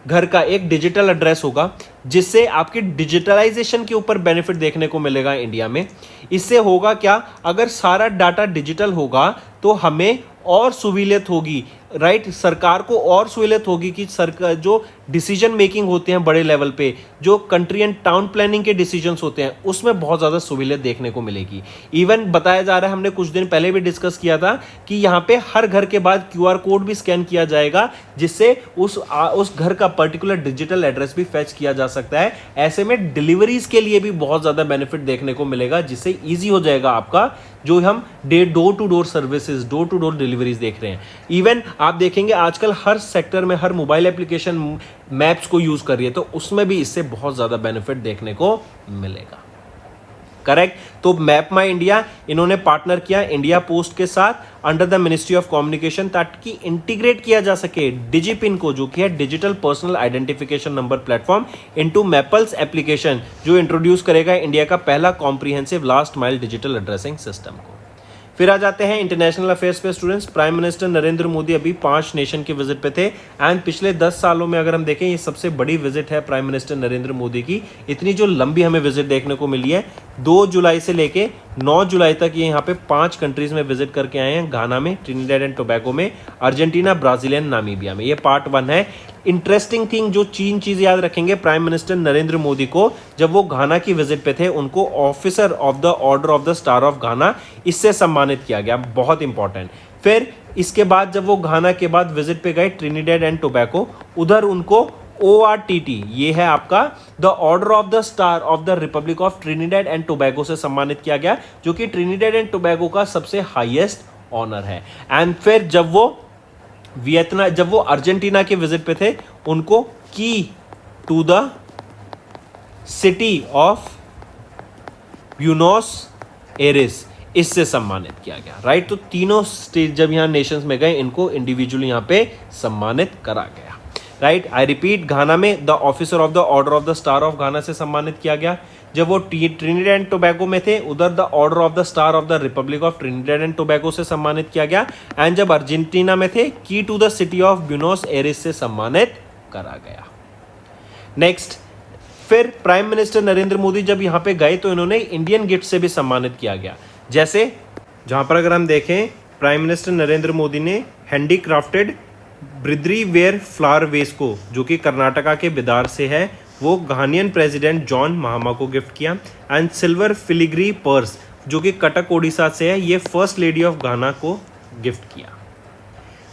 घर का एक डिजिटल एड्रेस होगा जिससे आपकी डिजिटलाइजेशन के ऊपर बेनिफिट देखने को मिलेगा इंडिया में। इससे होगा क्या, अगर सारा डाटा डिजिटल होगा तो हमें और सहूलियत होगी, राइट। सरकार को और सहूलियत होगी कि सरकार जो डिसीजन मेकिंग होते हैं बड़े लेवल पे, जो कंट्री एंड टाउन प्लानिंग के डिसीजंस होते हैं, उसमें बहुत ज़्यादा सहूलियत देखने को मिलेगी। इवन बताया जा रहा है, हमने कुछ दिन पहले भी डिस्कस किया था कि यहाँ पे हर घर के बाद QR कोड भी स्कैन किया जाएगा जिससे उस घर का पर्टिकुलर डिजिटल एड्रेस भी फैच किया जा सकता है। ऐसे में डिलीवरीज के लिए भी बहुत ज़्यादा बेनिफिट देखने को मिलेगा जिससे ईजी हो जाएगा आपका जो हम door to door services, door to door deliveries देख रहे हैं। इवन आप देखेंगे आजकल हर सेक्टर में हर मोबाइल एप्लीकेशन मैप्स को यूज कर रही है, तो उसमें भी इससे बहुत ज्यादा बेनिफिट देखने को मिलेगा, करेक्ट। तो मैप माई इंडिया इन्होंने पार्टनर किया इंडिया पोस्ट के साथ under the ministry of communication ताकि इंटीग्रेट किया जा सके डिजिपिन को, जो कि है digital personal identification number platform, into Mappls application, जो इंट्रोड्यूस करेगा इंडिया का पहला comprehensive last mile digital addressing system को। फिर आ जाते हैं इंटरनेशनल अफेयर्स पे students. Prime minister Narendra Modi अभी 5 नेशन के विजिट पे थे एंड पिछले 10 सालों में अगर हम देखें ये सबसे बड़ी विजिट है प्राइम मिनिस्टर नरेंद्र मोदी की। इतनी जो लंबी हमें विजिट देखने को मिली है, 2 जुलाई से लेके 9 जुलाई तक ये यहाँ पे 5 कंट्रीज में विजिट करके आए हैं। घाना में, ट्रिनिडेड एंड टोबैगो में, अर्जेंटीना, ब्राजील एंड नामीबिया में। ये पार्ट 1 है। इंटरेस्टिंग थिंग जो चीज याद रखेंगे, प्राइम मिनिस्टर नरेंद्र मोदी को जब वो घाना की विजिट पे थे उनको officer of the order of the star of घाना इससे सम्मानित किया गया, बहुत इंपॉर्टेंट। फिर इसके बाद जब वो घाना के बाद विजिट पे गए ट्रिनिडेड एंड टोबैगो, उधर उनको ORTT, ये है आपका the order of the star of the Republic of Trinidad and Tobago से सम्मानित किया गया, जो कि ट्रिनिडेड एंड टोबैगो का सबसे हाईएस्ट ऑनर है। एंड फिर जब वो अर्जेंटीना के विजिट पे थे उनको की to the city of Buenos Aires इससे सम्मानित किया गया, राइट। तो तीनों स्टेट जब यहाँ नेशंस में गए इनको इंडिविजुअली यहाँ पे सम्मानित करा गया, राइट। आई रिपीट, घाना में the officer of the order of the star of घाना से सम्मानित किया गया। जब वो ट्रिनिडेड एंड टोबैगो में थे उधर the order of the star of the Republic of Trinidad and Tobago से सम्मानित किया गया। एंड जब अर्जेंटीना में थे की to the city of Buenos Aires से सम्मानित करा गया। नेक्स्ट, फिर प्राइम मिनिस्टर नरेंद्र मोदी जब यहाँ पे गए तो इन्होंने इंडियन गिफ्ट से भी सम्मानित किया गया। जैसे जहाँ पर अगर हम देखें, प्राइम मिनिस्टर नरेंद्र मोदी ने हैंडीक्राफ्टेड ब्रिद्री वेयर फ्लावर वेस को, जो कि कर्नाटका के बिदार से है, वो घानियन प्रेसिडेंट जॉन महामा को गिफ्ट किया। एंड सिल्वर फिलिग्री पर्स, जो कि कटक ओडिशा से है, ये फर्स्ट लेडी ऑफ घाना को गिफ्ट किया।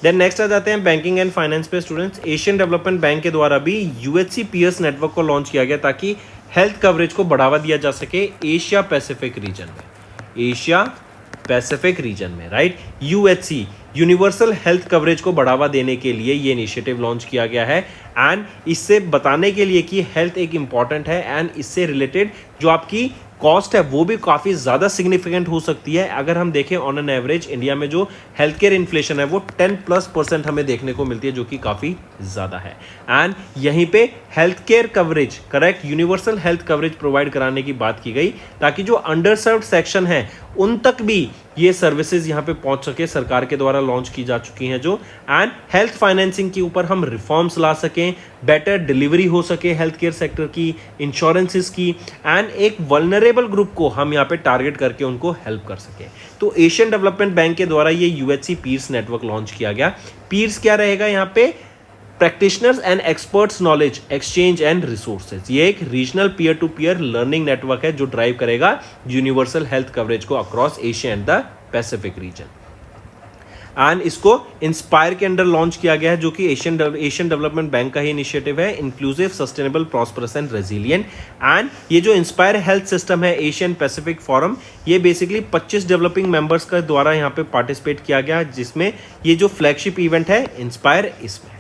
देन नेक्स्ट आ जाते हैं बैंकिंग एंड फाइनेंस पे स्टूडेंट्स। एशियन डेवलपमेंट बैंक के द्वारा भी UHC पीयर्स नेटवर्क को लॉन्च किया गया ताकि हेल्थ कवरेज को बढ़ावा दिया जा सके एशिया पैसिफिक रीजन में, एशिया पैसिफिक रीजन में, right. UHC universal health coverage को बढ़ावा देने के लिए ये इनिशिएटिव लॉन्च किया गया है एंड इससे बताने के लिए कि हेल्थ एक इम्पॉर्टेंट है एंड इससे रिलेटेड जो आपकी कॉस्ट है वो भी काफ़ी ज़्यादा सिग्निफिकेंट हो सकती है। अगर हम देखें ऑन एन एवरेज इंडिया में जो हेल्थ केयर इन्फ्लेशन है वो 10+% हमें देखने को मिलती है, जो कि काफ़ी ज़्यादा है। एंड यहीं पे health care coverage, correct, universal health coverage provide कराने की बात की गई ताकि जो अंडरसर्व्ड सेक्शन है उन तक भी ये सर्विसेज यहाँ पे पहुंच सके, सरकार के द्वारा लॉन्च की जा चुकी हैं जो, एंड हेल्थ फाइनेंसिंग के ऊपर हम रिफॉर्म्स ला सकें, बेटर डिलीवरी हो सके हेल्थ केयर सेक्टर की, इंश्योरेंसेस की, एंड एक वल्नरेबल ग्रुप को हम यहाँ पे टारगेट करके उनको हेल्प कर सके। तो एशियन डेवलपमेंट बैंक के द्वारा ये यूएचसी पीर्स नेटवर्क लॉन्च किया गया। पीर्स क्या रहेगा यहाँ पे? Practitioners and experts knowledge exchange and resources. ये एक regional peer to peer learning network है जो ड्राइव करेगा यूनिवर्सल हेल्थ कवरेज को across Asia and the Pacific region. And इसको इंस्पायर के अंडर लॉन्च किया गया है जो कि एशियन डेवलपमेंट बैंक का ही इनिशिएटिव है, inclusive, sustainable, prosperous and resilient. And ये जो इंस्पायर हेल्थ सिस्टम है एशियन पैसिफिक फोरम, ये बेसिकली 25 डेवलपिंग मेंबर्स का द्वारा यहाँ पे पार्टिसिपेट किया गया, जिसमें ये जो फ्लैगशिप इवेंट है इंस्पायर इसमें।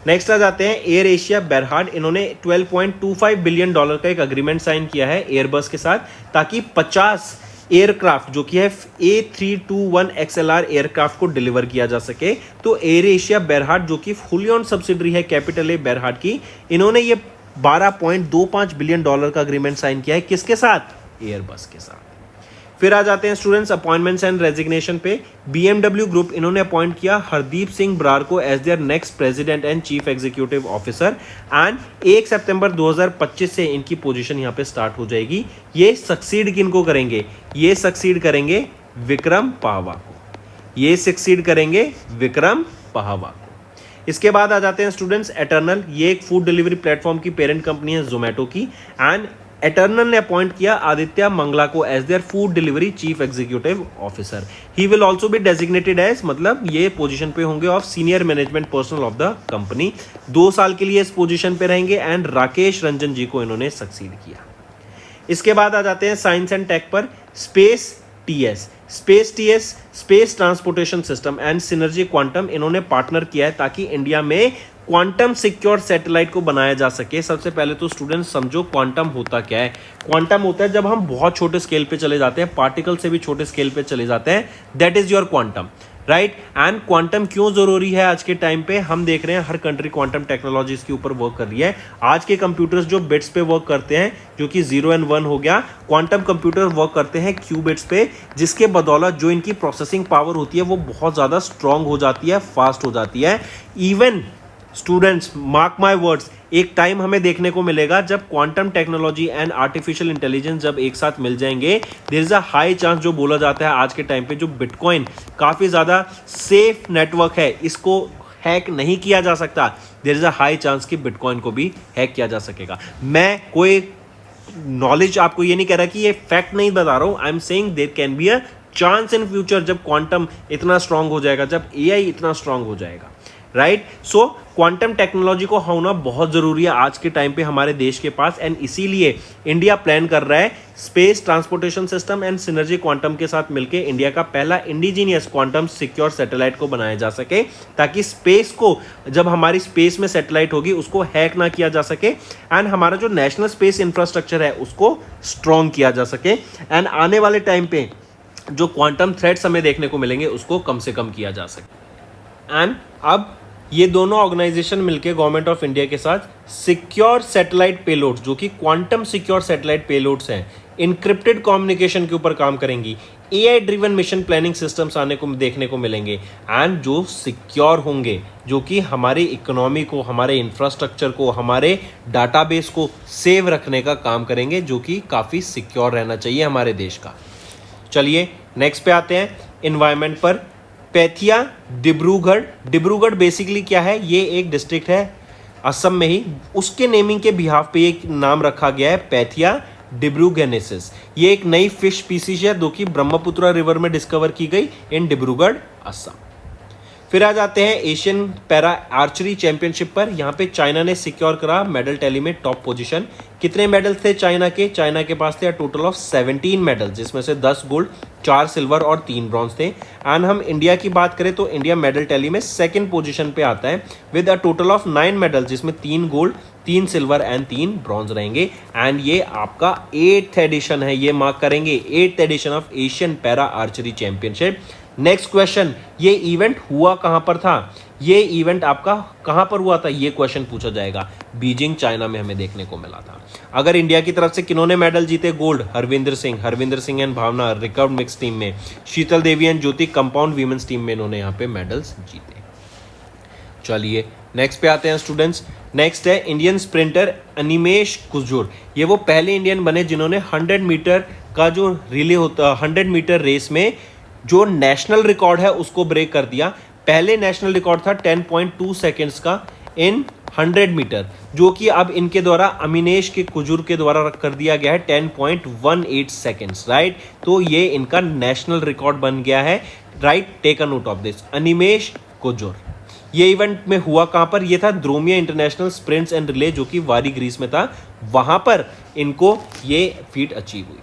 नेक्स्ट आ जाते हैं एयर एशिया बेरहार्ड। इन्होंने $12.25 बिलियन का एक अग्रीमेंट साइन किया है एयरबस के साथ, ताकि 50 एयरक्राफ्ट जो कि है A321 XLR एयरक्राफ्ट को डिलीवर किया जा सके। तो एयर एशिया बेरहार्ड जो कि फुली ऑन सब्सिडरी है कैपिटल ए बेरहार्ड की, इन्होंने ये $12.25 बिलियन का अग्रीमेंट साइन किया है, किसके साथ? एयरबस के साथ। फिर आ जाते हैं स्टूडेंट्स अपॉइंटमेंट्स एंड रेजिग्नेशन पे। BMW ग्रुप, इन्होंने अपॉइंट किया हरदीप सिंह ब्रार को as their next president and chief executive officer, and 1 सितंबर 2025 से इनकी पोजीशन यहाँ पे स्टार्ट हो जाएगी। ये सक्सीड किनको करेंगे? ये सक्सीड करेंगे विक्रम पाहवा को। ये सक्सीड करेंगे विक्रम पाहवा को। इसके बाद आ जाते हैं स्टूडेंट्स एटर्नल। ये एक फूड डिलीवरी प्लेटफॉर्म की पेरेंट कंपनी है जोमेटो की, एंड एटर्नल ने अपॉइंट किया आदित्य मंगला को as their food delivery chief executive officer. He will also be designated as, मतलब ये पोजीशन पे होंगे of senior management personnel of the company. 2 साल के लिए इस पोजीशन पे रहेंगे, एंड राकेश रंजन जी को इन्होंने सक्सीड किया। इसके बाद आ जाते हैं साइंस एंड टेक पर। Space transportation system and synergy quantum, इन्होंने पार्टनर किया है ताकि इंडिया में क्वांटम सिक्योर सैटेलाइट को बनाया जा सके। सबसे पहले तो स्टूडेंट्स समझो क्वांटम होता क्या है। क्वांटम होता है जब हम बहुत छोटे स्केल पे चले जाते हैं, पार्टिकल से भी छोटे स्केल पे चले जाते हैं, that is your quantum, right. And quantum क्यों जरूरी है आज के टाइम पे? हम देख रहे हैं हर कंट्री क्वांटम टेक्नोलॉजीज के ऊपर वर्क कर रही है। आज के कंप्यूटर्स जो बिट्स पे वर्क करते हैं, जो कि 0 और 1 हो गया, क्वांटम कंप्यूटर वर्क करते हैं क्यूबिट्स पे, जिसके बदौलत जो इनकी प्रोसेसिंग पावर होती है वो बहुत ज्यादा स्ट्रांग हो जाती है, फास्ट हो जाती है। Even students mark my words, एक टाइम हमें देखने को मिलेगा जब quantum technology and artificial intelligence जब एक साथ मिल जाएंगे, there is a high chance, जो बोला जाता है आज के टाइम पे, जो बिटकॉइन काफी ज्यादा सेफ नेटवर्क है, इसको हैक नहीं किया जा सकता। There is a high chance कि बिटकॉइन को भी हैक किया जा सकेगा। मैं कोई नॉलेज आपको ये नहीं कह रहा कि ये फैक्ट नहीं बता रहा हूं, I am saying there can be a chance in future, जब क्वांटम इतना स्ट्रांग हो जाएगा, जब एआई इतना स्ट्रांग हो जाएगा, राइट। सो क्वांटम टेक्नोलॉजी को होना बहुत जरूरी है आज के टाइम पे हमारे देश के पास, एंड इसीलिए इंडिया प्लान कर रहा है space transportation system and synergy quantum के साथ मिलकर इंडिया का पहला इंडिजीनियस क्वांटम सिक्योर सैटेलाइट को बनाया जा सके, ताकि स्पेस को, जब हमारी स्पेस में सैटेलाइट होगी, उसको हैक ना किया जा सके, एंड हमारा जो नेशनल स्पेस इंफ्रास्ट्रक्चर है उसको स्ट्रॉन्ग किया जा सके, एंड आने वाले टाइम पे जो क्वांटम थ्रेट्स हमें देखने को मिलेंगे उसको कम से कम किया जा सके। एंड अब ये दोनों ऑर्गेनाइजेशन मिलकर गवर्नमेंट ऑफ इंडिया के साथ सिक्योर सैटेलाइट पेलोड्स, जो कि क्वांटम सिक्योर सैटेलाइट पेलोड्स हैं, इंक्रिप्टेड कम्युनिकेशन के ऊपर काम करेंगी। AI driven mission planning systems आने को देखने को मिलेंगे, एंड जो सिक्योर होंगे, जो कि हमारी इकोनॉमी को, हमारे इंफ्रास्ट्रक्चर को, हमारे डाटाबेस को सेव रखने का काम करेंगे, जो कि काफ़ी सिक्योर रहना चाहिए हमारे देश का। चलिए नेक्स्ट पे आते हैं एनवायरनमेंट पर। पैथिया डिब्रूगढ़ बेसिकली क्या है? ये एक डिस्ट्रिक्ट है असम में ही, उसके नेमिंग के बिहाफ पे एक नाम रखा गया है पैथिया डिब्रूगेनेसिस। ये एक नई फिश स्पीसीज है जो कि ब्रह्मपुत्र रिवर में डिस्कवर की गई इन डिब्रूगढ़ असम। फिर आ जाते हैं एशियन पैरा आर्चरी चैंपियनशिप पर। यहाँ पे चाइना ने सिक्योर करा मेडल टैली में टॉप पोजीशन। कितने मेडल थे चाइना के? चाइना के पास थे टोटल ऑफ 17 मेडल, जिसमें से 10 गोल्ड, 4 सिल्वर और 3 ब्रॉन्ज थे। एंड हम इंडिया की बात करें तो इंडिया मेडल टैली में सेकंड पोजीशन पे आता है with a total of 9 medal, जिसमें 3 गोल्ड, 3 सिल्वर एंड 3 ब्रॉन्ज रहेंगे। एंड ये आपका 8th एडिशन है, ये मार्क करेंगे 8th edition of Asian para archery championship. Next question, ये इवेंट हुआ कहां पर था? ये इवेंट आपका कहां पर हुआ था, ये क्वेश्चन पूछा जाएगा। बीजिंग चाइना में हमें देखने को मिला था। अगर इंडिया की तरफ से किन्होंने मेडल जीते gold? Harvinder Singh and Bhavna recurve mixed team में, Sheetal Devi and Jyoti compound women's team में इन्होंने यहाँ पे मेडल्स जीते। चलिए नेक्स्ट पे आते हैं स्टूडेंट्स। नेक्स्ट है इंडियन स्प्रिंटर अनिमेश कुजूर। ये वो पहले इंडियन बने जिन्होंने 100 मीटर का जो रिले होता 100 मीटर रेस में जो नेशनल रिकॉर्ड है उसको ब्रेक कर दिया। पहले नेशनल रिकॉर्ड था 10.2 सेकेंड्स का इन 100 मीटर, जो कि अब इनके द्वारा अमिनेश के कुजूर के द्वारा कर दिया गया है 10.18 सेकेंड्स, राइट। तो ये इनका नेशनल रिकॉर्ड बन गया है, right. Take a note of this, Animesh Kujur. ये इवेंट में हुआ कहां पर? ये था Dromia international sprints and relay, जो कि वारी ग्रीस में था। वहां पर इनको ये फीट अचीव हुई।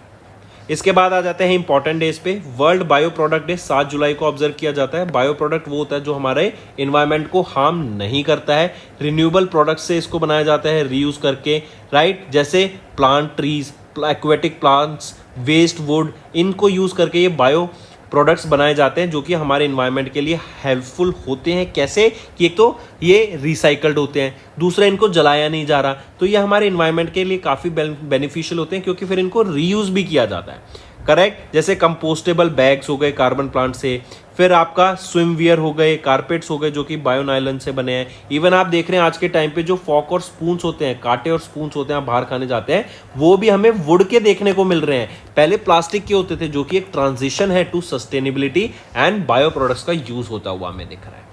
इसके बाद आ जाते हैं इंपॉर्टेंट डेज पे। वर्ल्ड बायो प्रोडक्ट डे 7 जुलाई को ऑब्जर्व किया जाता है। बायो प्रोडक्ट वो होता है जो हमारे इन्वायरमेंट को हार्म नहीं करता है। रिन्यूएबल प्रोडक्ट से इसको बनाया जाता है रीयूज करके, राइट। जैसे plant trees, aquatic plants, waste wood, इनको यूज करके ये बायो प्रोडक्ट्स बनाए जाते हैं जो कि हमारे इन्वायरमेंट के लिए हेल्पफुल होते हैं। कैसे कि एक तो ये रिसाइकल्ड होते हैं, दूसरा इनको जलाया नहीं जा रहा, तो ये हमारे इन्वायरमेंट के लिए काफ़ी बेनिफिशियल होते हैं क्योंकि फिर इनको रीयूज भी किया जाता है, करेक्ट। जैसे कंपोस्टेबल बैग्स हो गए कार्बन प्लांट से, फिर आपका स्विमवियर हो गए, कारपेट्स हो गए जो कि बायोनाइलन से बने हैं। इवन आप देख रहे हैं आज के टाइम पे जो फॉक और स्पून्स होते हैं, कांटे और स्पून्स होते हैं, आप बाहर खाने जाते हैं, वो भी हमें वुड के देखने को मिल रहे हैं। पहले प्लास्टिक के होते थे, जो कि एक ट्रांजिशन है to sustainability and bio products का यूज होता हुआ हमें दिख रहा है।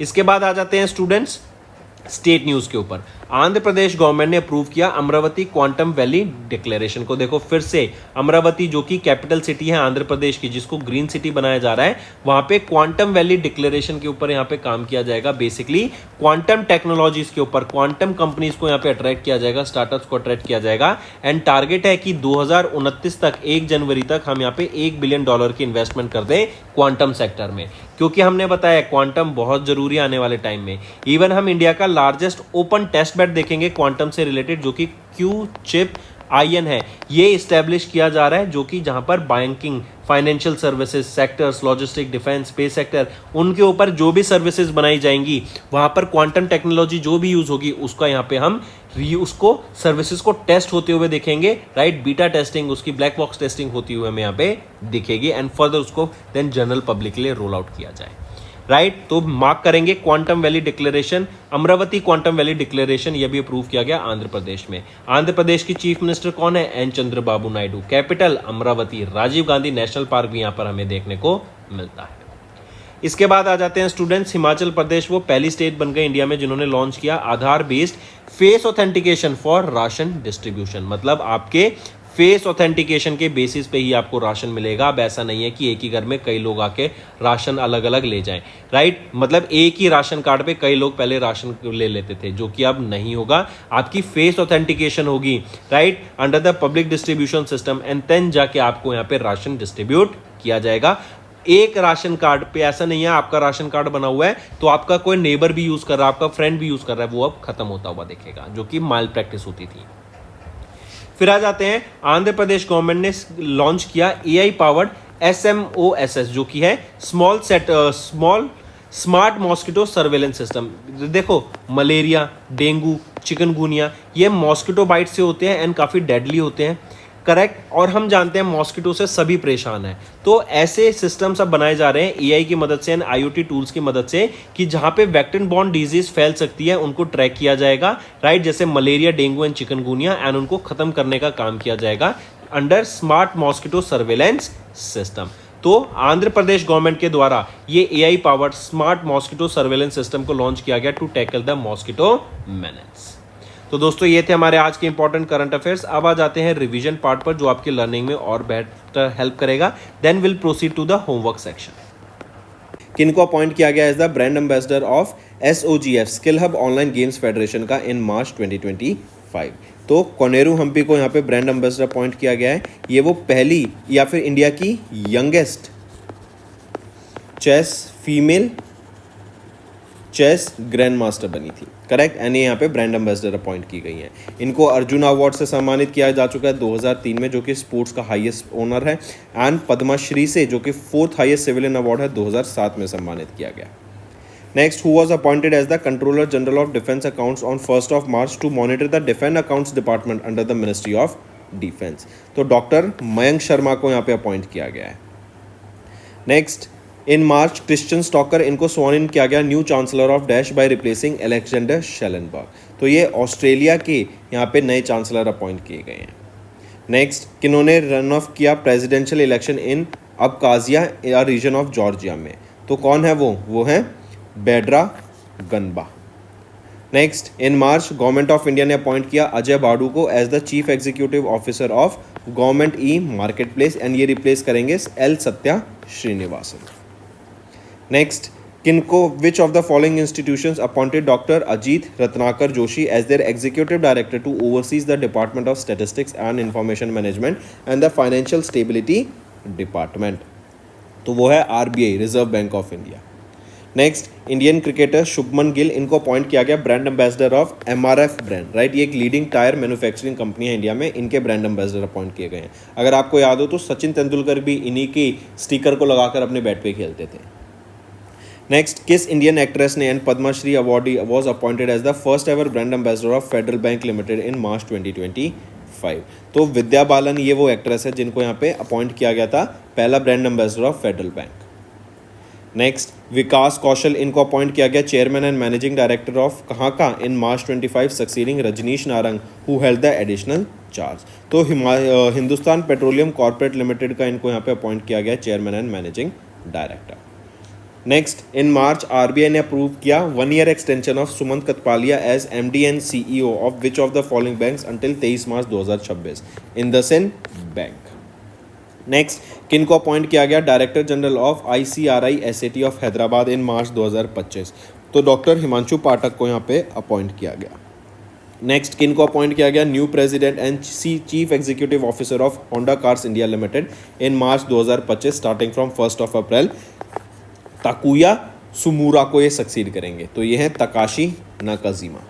इसके बाद आ जाते हैं स्टूडेंट्स स्टेट न्यूज के ऊपर। आंध्र प्रदेश गवर्नमेंट ने अप्रूव किया अमरावती क्वांटम वैली डिक्लेरेशन को। देखो फिर से अमरावती जो कि कैपिटल सिटी है आंध्र प्रदेश की, जिसको ग्रीन सिटी बनाया जा रहा है, वहां पे क्वांटम वैली डिक्लेरेशन के ऊपर यहाँ पे काम किया जाएगा। बेसिकली क्वांटम टेक्नोलॉजीज के ऊपर, क्वांटम कंपनीज को यहाँ पे अट्रैक्ट किया जाएगा, स्टार्टअप्स को अट्रैक्ट किया जाएगा। एंड टारगेट है कि 2029 तक, 1 जनवरी तक हम यहाँ पे $1 बिलियन की इन्वेस्टमेंट कर दें क्वांटम सेक्टर में, क्योंकि हमने बताया क्वांटम बहुत जरूरी है आने वाले टाइम में। इवन हम इंडिया का लार्जेस्ट ओपन टेस्ट बेड देखेंगे क्वांटम से रिलेटेड, जो कि क्यू चिप आईएन है। ये इस्टेब्लिश किया जा रहा है, जो कि जहां पर banking, financial services sectors, logistic, defence, space sector, उनके ऊपर जो भी सर्विसेज बनाई जाएंगी वहां पर क्वांटम टेक्नोलॉजी जो भी यूज होगी उसका यहाँ पे हम उसको सर्विसेज को टेस्ट होते हुए देखेंगे, राइट। बीटा टेस्टिंग, उसकी ब्लैक बॉक्स टेस्टिंग होती हुई हमें यहाँ पे दिखेगी एंड फर्दर उसको देन जनरल पब्लिक के लिए रोल आउट किया जाए, राइट। तो मार्क करेंगे quantum valley declaration, Amravati quantum valley declaration, यह भी अप्रूव किया गया आंध्र प्रदेश में। आंध्र प्रदेश की चीफ मिनिस्टर कौन है? N Chandrababu Naidu. Capital Amaravati. Rajiv Gandhi national park भी यहां पर हमें देखने को मिलता है। इसके बाद आ जाते हैं स्टूडेंट्स हिमाचल प्रदेश, वो पहली स्टेट बन गई इंडिया में जिन्होंने लॉन्च किया Aadhaar based face authentication for ration distribution. मतलब आपके फेस ऑथेंटिकेशन के बेसिस पे ही आपको राशन मिलेगा। अब ऐसा नहीं है कि एक ही घर में कई लोग आके राशन अलग अलग ले जाएं, राइट। मतलब एक ही राशन कार्ड पे कई लोग पहले राशन ले लेते थे, जो कि अब नहीं होगा। आपकी फेस ऑथेंटिकेशन होगी, right, under the public distribution system, and then जाके आपको यहाँ पे राशन डिस्ट्रीब्यूट किया जाएगा। एक राशन कार्ड पे ऐसा नहीं है आपका राशन कार्ड बना हुआ है तो आपका कोई नेबर भी यूज कर रहा है, आपका फ्रेंड भी यूज कर रहा है, वो अब खत्म होता हुआ दिखेगा, जो कि माइल प्रैक्टिस होती थी। फिर आ जाते हैं आंध्र प्रदेश गवर्नमेंट ने लॉन्च किया एआई पावर्ड SMOSS, जो कि है small smart mosquito surveillance system. देखो मलेरिया, डेंगू, चिकनगुनिया, ये मॉस्किटो बाइट से होते हैं एंड काफ़ी डेडली होते हैं, करेक्ट। और हम जानते हैं मॉस्किटो से सभी परेशान हैं, तो ऐसे सिस्टम्स अब बनाए जा रहे हैं एआई की मदद से एंड IoT टूल्स की मदद से कि जहां पे वेक्टर बॉर्न डिजीज फैल सकती है उनको ट्रैक किया जाएगा, राइट। जैसे malaria, dengue and chikungunya, and उनको खत्म करने का काम किया जाएगा under smart mosquito surveillance system. तो आंध्र प्रदेश गवर्नमेंट के द्वारा ये AI powered smart mosquito surveillance system को लॉन्च किया गया to tackle the mosquito menace. तो दोस्तों ये थे हमारे आज के इंपॉर्टेंट करंट अफेयर्स। अब आ जाते हैं रिवीजन पार्ट पर, जो आपकी लर्निंग में और बेहतर हेल्प करेगा। Then will proceed to the homework section. किनको अपॉइंट किया गया as the brand ambassador of SOGF skill hub online games federation का इन मार्च 2025? तो कोनेरू हम्पी को यहाँ पे ब्रांड एम्बेसडर अपॉइंट किया गया है। ये वो पहली या फिर इंडिया की youngest female chess grand master बनी थी, करेक्ट, एंड ये यहाँ पे ब्रांड एम्बेसडर अपॉइंट की गई हैं। इनको अर्जुन अवार्ड से सम्मानित किया जा चुका है 2003 में, जो कि स्पोर्ट्स का हाईएस्ट ऑनर है, एंड पद्मश्री से, जो कि 4th हाईएस्ट सिविलियन अवार्ड है, 2007 में सम्मानित किया गया। Next, who was appointed as the controller general of defence accounts on 1 March to monitor the defence accounts department under the ministry of defence. तो डॉक्टर मयंक शर्मा को यहाँ पे अपॉइंट किया गया है। Next, in March Christian Stocker, इनको sworn in किया गया new chancellor of dash by replacing Alexander Schallenberg. तो ये ऑस्ट्रेलिया के यहाँ पे नए चांसलर अपॉइंट किए गए हैं। नेक्स्ट, किन्होंने रन ऑफ किया प्रेसिडेंशियल इलेक्शन इन अबकाजिया या रीजन ऑफ जॉर्जिया में। तो कौन है वो है Badra Gunba. Next, in March government of India ने अपॉइंट किया अजय बाडू को as the chief executive officer of government e market place, and ये रिप्लेस करेंगे एल सत्या श्रीनिवासन। नेक्स्ट, किनको which of the following institutions appointed doctor Ajit Ratnakar Joshi as their executive director to overseas the department of statistics and information management and the financial stability department. तो वो है RBI, reserve bank of India. Next, Indian cricketer Shubman Gill, इनको appoint किया गया brand ambassador of MRF brand, right. ये एक leading tyre manufacturing company है India में, इनके ब्रांड एम्बेसडर अपॉइंट किए गए हैं। अगर आपको याद हो तो सचिन तेंदुलकर भी इन्हीं के स्टिकर को लगाकर अपने बैट पे खेलते थे। नेक्स्ट, किस इंडियन एक्ट्रेस ने and Padmashri awardee was appointed as the first ever brand ambassador of Federal bank limited in March 2025। तो विद्या बालन ये वो एक्ट्रेस है जिनको यहाँ पे अपॉइंट किया गया था पहला brand ambassador of Federal bank. Next, Vikas Kaushal, इनको अपॉइंट किया गया chairman and managing director of कहाँ का in March 25 succeeding Rajneesh Narang who held the additional charge. तो हिंदुस्तान पेट्रोलियम कॉर्पोरेट लिमिटेड का इनको यहाँ पे अपॉइंट किया गया chairman and managing director. Next, in March RBI ने अप्रूव किया 1 year extension of Sumant Kathpalia as MD and CEO of which of the following banks until 23 मार्च 2026 इंडसइंड बैंक। नेक्स्ट, किन को अपॉइंट किया गया director general of ICRISAT of Hyderabad in March 2025। तो doctor Himanshu पाठक को यहाँ पे अपॉइंट किया गया। नेक्स्ट, किन को अपॉइंट किया गया new president and chief executive officer of Honda cars India limited in March 2025 starting from 1 April. Takuya Tsumura को ये सक्सीड करेंगे। तो ये है Takashi Nakajima.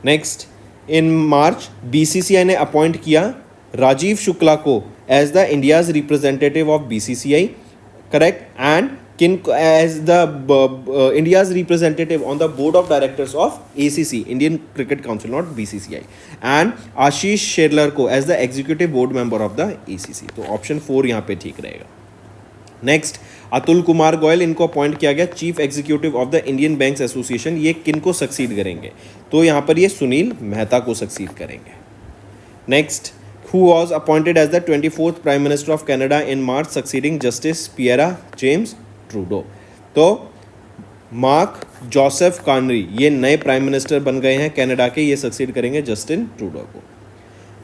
Next, in March BCCI ने अपॉइंट किया राजीव शुक्ला को as the India's representative of BCCI, correct, and किन as the India's representative on the board of directors of ACC Indian cricket council, not BCCI, and आशीष शेरलर को as the executive board member of the ACC. तो option 4 यहाँ पे ठीक रहेगा। Next, Atul Kumar Goyal, इनको appoint किया गया chief executive of the Indian banks association. ये किन को सक्सीड करेंगे? तो यहाँ पर ये सुनील मेहता को सक्सीड करेंगे। Next, who was appointed as the 24th Prime Minister of Canada in March succeeding Justice Pierre James Trudeau। तो मार्क जोसेफ कार्नरी ये नए प्राइम मिनिस्टर बन गए हैं कनाडा के, ये सक्सीड करेंगे जस्टिन ट्रूडो को।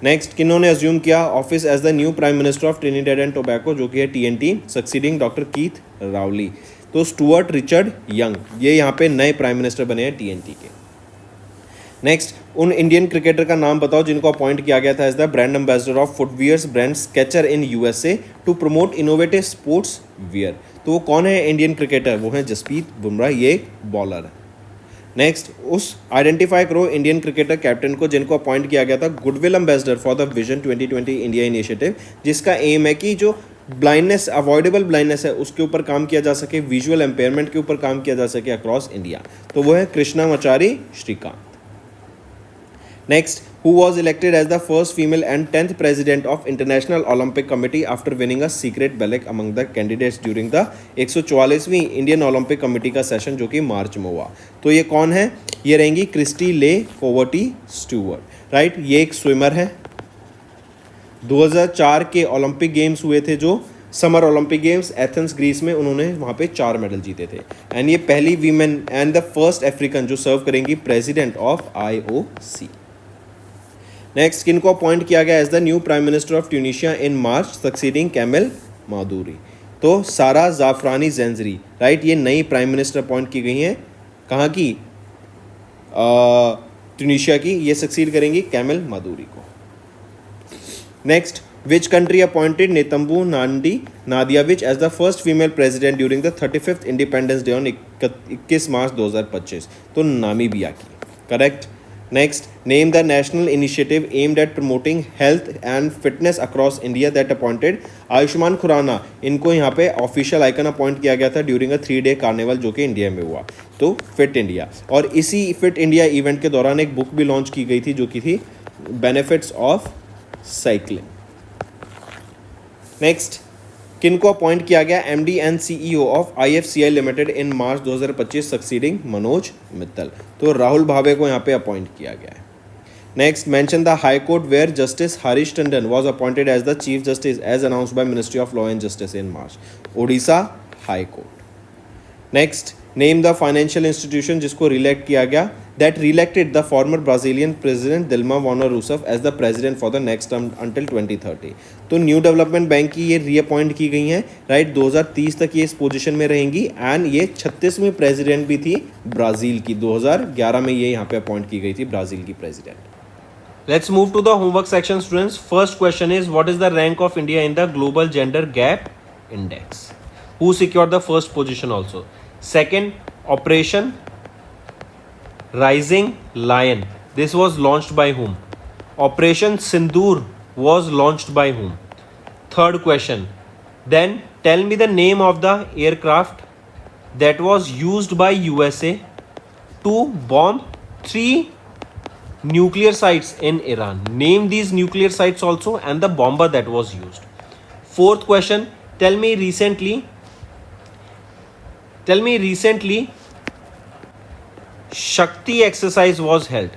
नेक्स्ट, किन्होंने अज्यूम किया office as the new prime minister of Trinidad and Tobago, जो कि है टीएनटी, सक्सीडिंग डॉक्टर कीथ रावली। तो स्टुअर्ट रिचर्ड यंग ये यहाँ पे नए प्राइम मिनिस्टर बने हैं टीएनटी के। नेक्स्ट, उन इंडियन क्रिकेटर का नाम बताओ जिनको अपॉइंट किया गया था as the brand ambassador of footwears brand Skechers in USA to promote innovative sportswear. तो वो कौन है इंडियन क्रिकेटर? वो है जसप्रीत बुमराह, ये बॉलर है। नेक्स्ट, उस आइडेंटिफाई करो इंडियन क्रिकेटर कैप्टन को जिनको अपॉइंट किया गया था goodwill ambassador for the vision 2020 India initiative, जिसका एम है कि जो ब्लाइंडनेस, अवॉइडेबल ब्लाइंडनेस है उसके ऊपर काम किया जा सके, विजुअल एम्पेयरमेंट के ऊपर काम किया जा सके अक्रॉस इंडिया। तो वो है Krishnamachari Srikkanth. Next, who was elected as the first female and 10th president of International Olympic Committee after winning a secret ballot among the candidates during the 144वीं इंडियन ओलंपिक कमेटी का सेशन जो कि मार्च में हुआ। तो ये कौन है? ये रहेंगी क्रिस्टी ले फोवर्टी स्टूअर्ट, राइट। ये एक स्विमर है। 2004 के ओलंपिक गेम्स हुए थे जो summer Olympic games Athens Greece में, उन्होंने वहाँ पे 4 मेडल जीते थे। एंड ये पहली women and the first African जो सर्व करेंगी प्रेसिडेंट ऑफ IOC। नेक्स्ट, किनको अपॉइंट किया गया as the new prime minister of Tunisia in March succeeding Kamel Madouri. तो सारा जाफरानी जेंजरी, राइट, ये नई प्राइम मिनिस्टर अपॉइंट की गई हैं। कहाँ की? ट्यूनिशिया की। ये सक्सीड करेंगी कैमल मादूरी को। Next, which country appointed Netumbo Nandi Ndaitwah as the first female president during the 35th independence day on 21 March 2025। तो नामीबिया की। correct. Next, name the national initiative aimed at promoting health and fitness across India that appointed Ayushman Khurana. इनको यहाँ पे official icon appoint किया गया था during a 3 day carnival जो कि इंडिया में हुआ. तो फिट इंडिया. और इसी फिट इंडिया इवेंट के दौरान एक बुक भी लॉन्च की गई थी जो कि थी बेनिफिट्स ऑफ साइकिलिंग. नेक्स्ट, किनको अपॉइंट किया गया MD and CEO of IFCI limited in March 2025 succeeding Manoj Mittal. तो राहुल भावे को यहाँ पे अपॉइंट किया गया है. Next, mention the high court where justice Harish Tandon was appointed as the chief justice as announced by ministry of law and justice in March. Odisha high court. Next, name the financial institution जिसको reelect किया गया that reelected the former Brazilian president Dilma Rousseff as the president for the next term until 2030. तो new development bank की ये reappoint की गई हैं, right. 2030 तक ये इस पोजीशन में रहेंगी एंड ये 36वीं प्रेसिडेंट भी थी ब्राज़ील की. 2011 में ये यहाँ पे अपॉइंट की गई थी ब्राज़ील की president. Let's move to the homework section, students. First question is, what is the rank of India in the Global Gender Gap Index? Who secured the first position also? Second, Operation Rising Lion. This was launched by whom? Operation Sindoor was launched by whom? Third question. Then tell me the name of the aircraft that was used by USA to bomb 3 nuclear sites in Iran. Name these nuclear sites also and the bomber that was used. Fourth question. Tell me recently Shakti exercise was held.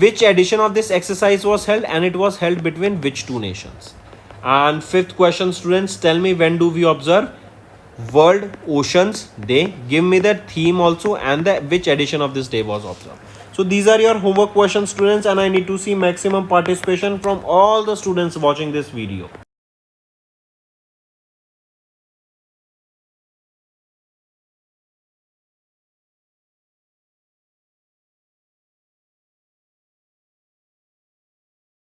Which edition of this exercise was held and it was held between which two nations? And fifth question, students, tell me when do we observe World Oceans Day? Give me the theme also and which edition of this day was observed. So these are your homework questions, students, and I need to see maximum participation from all the students watching this video.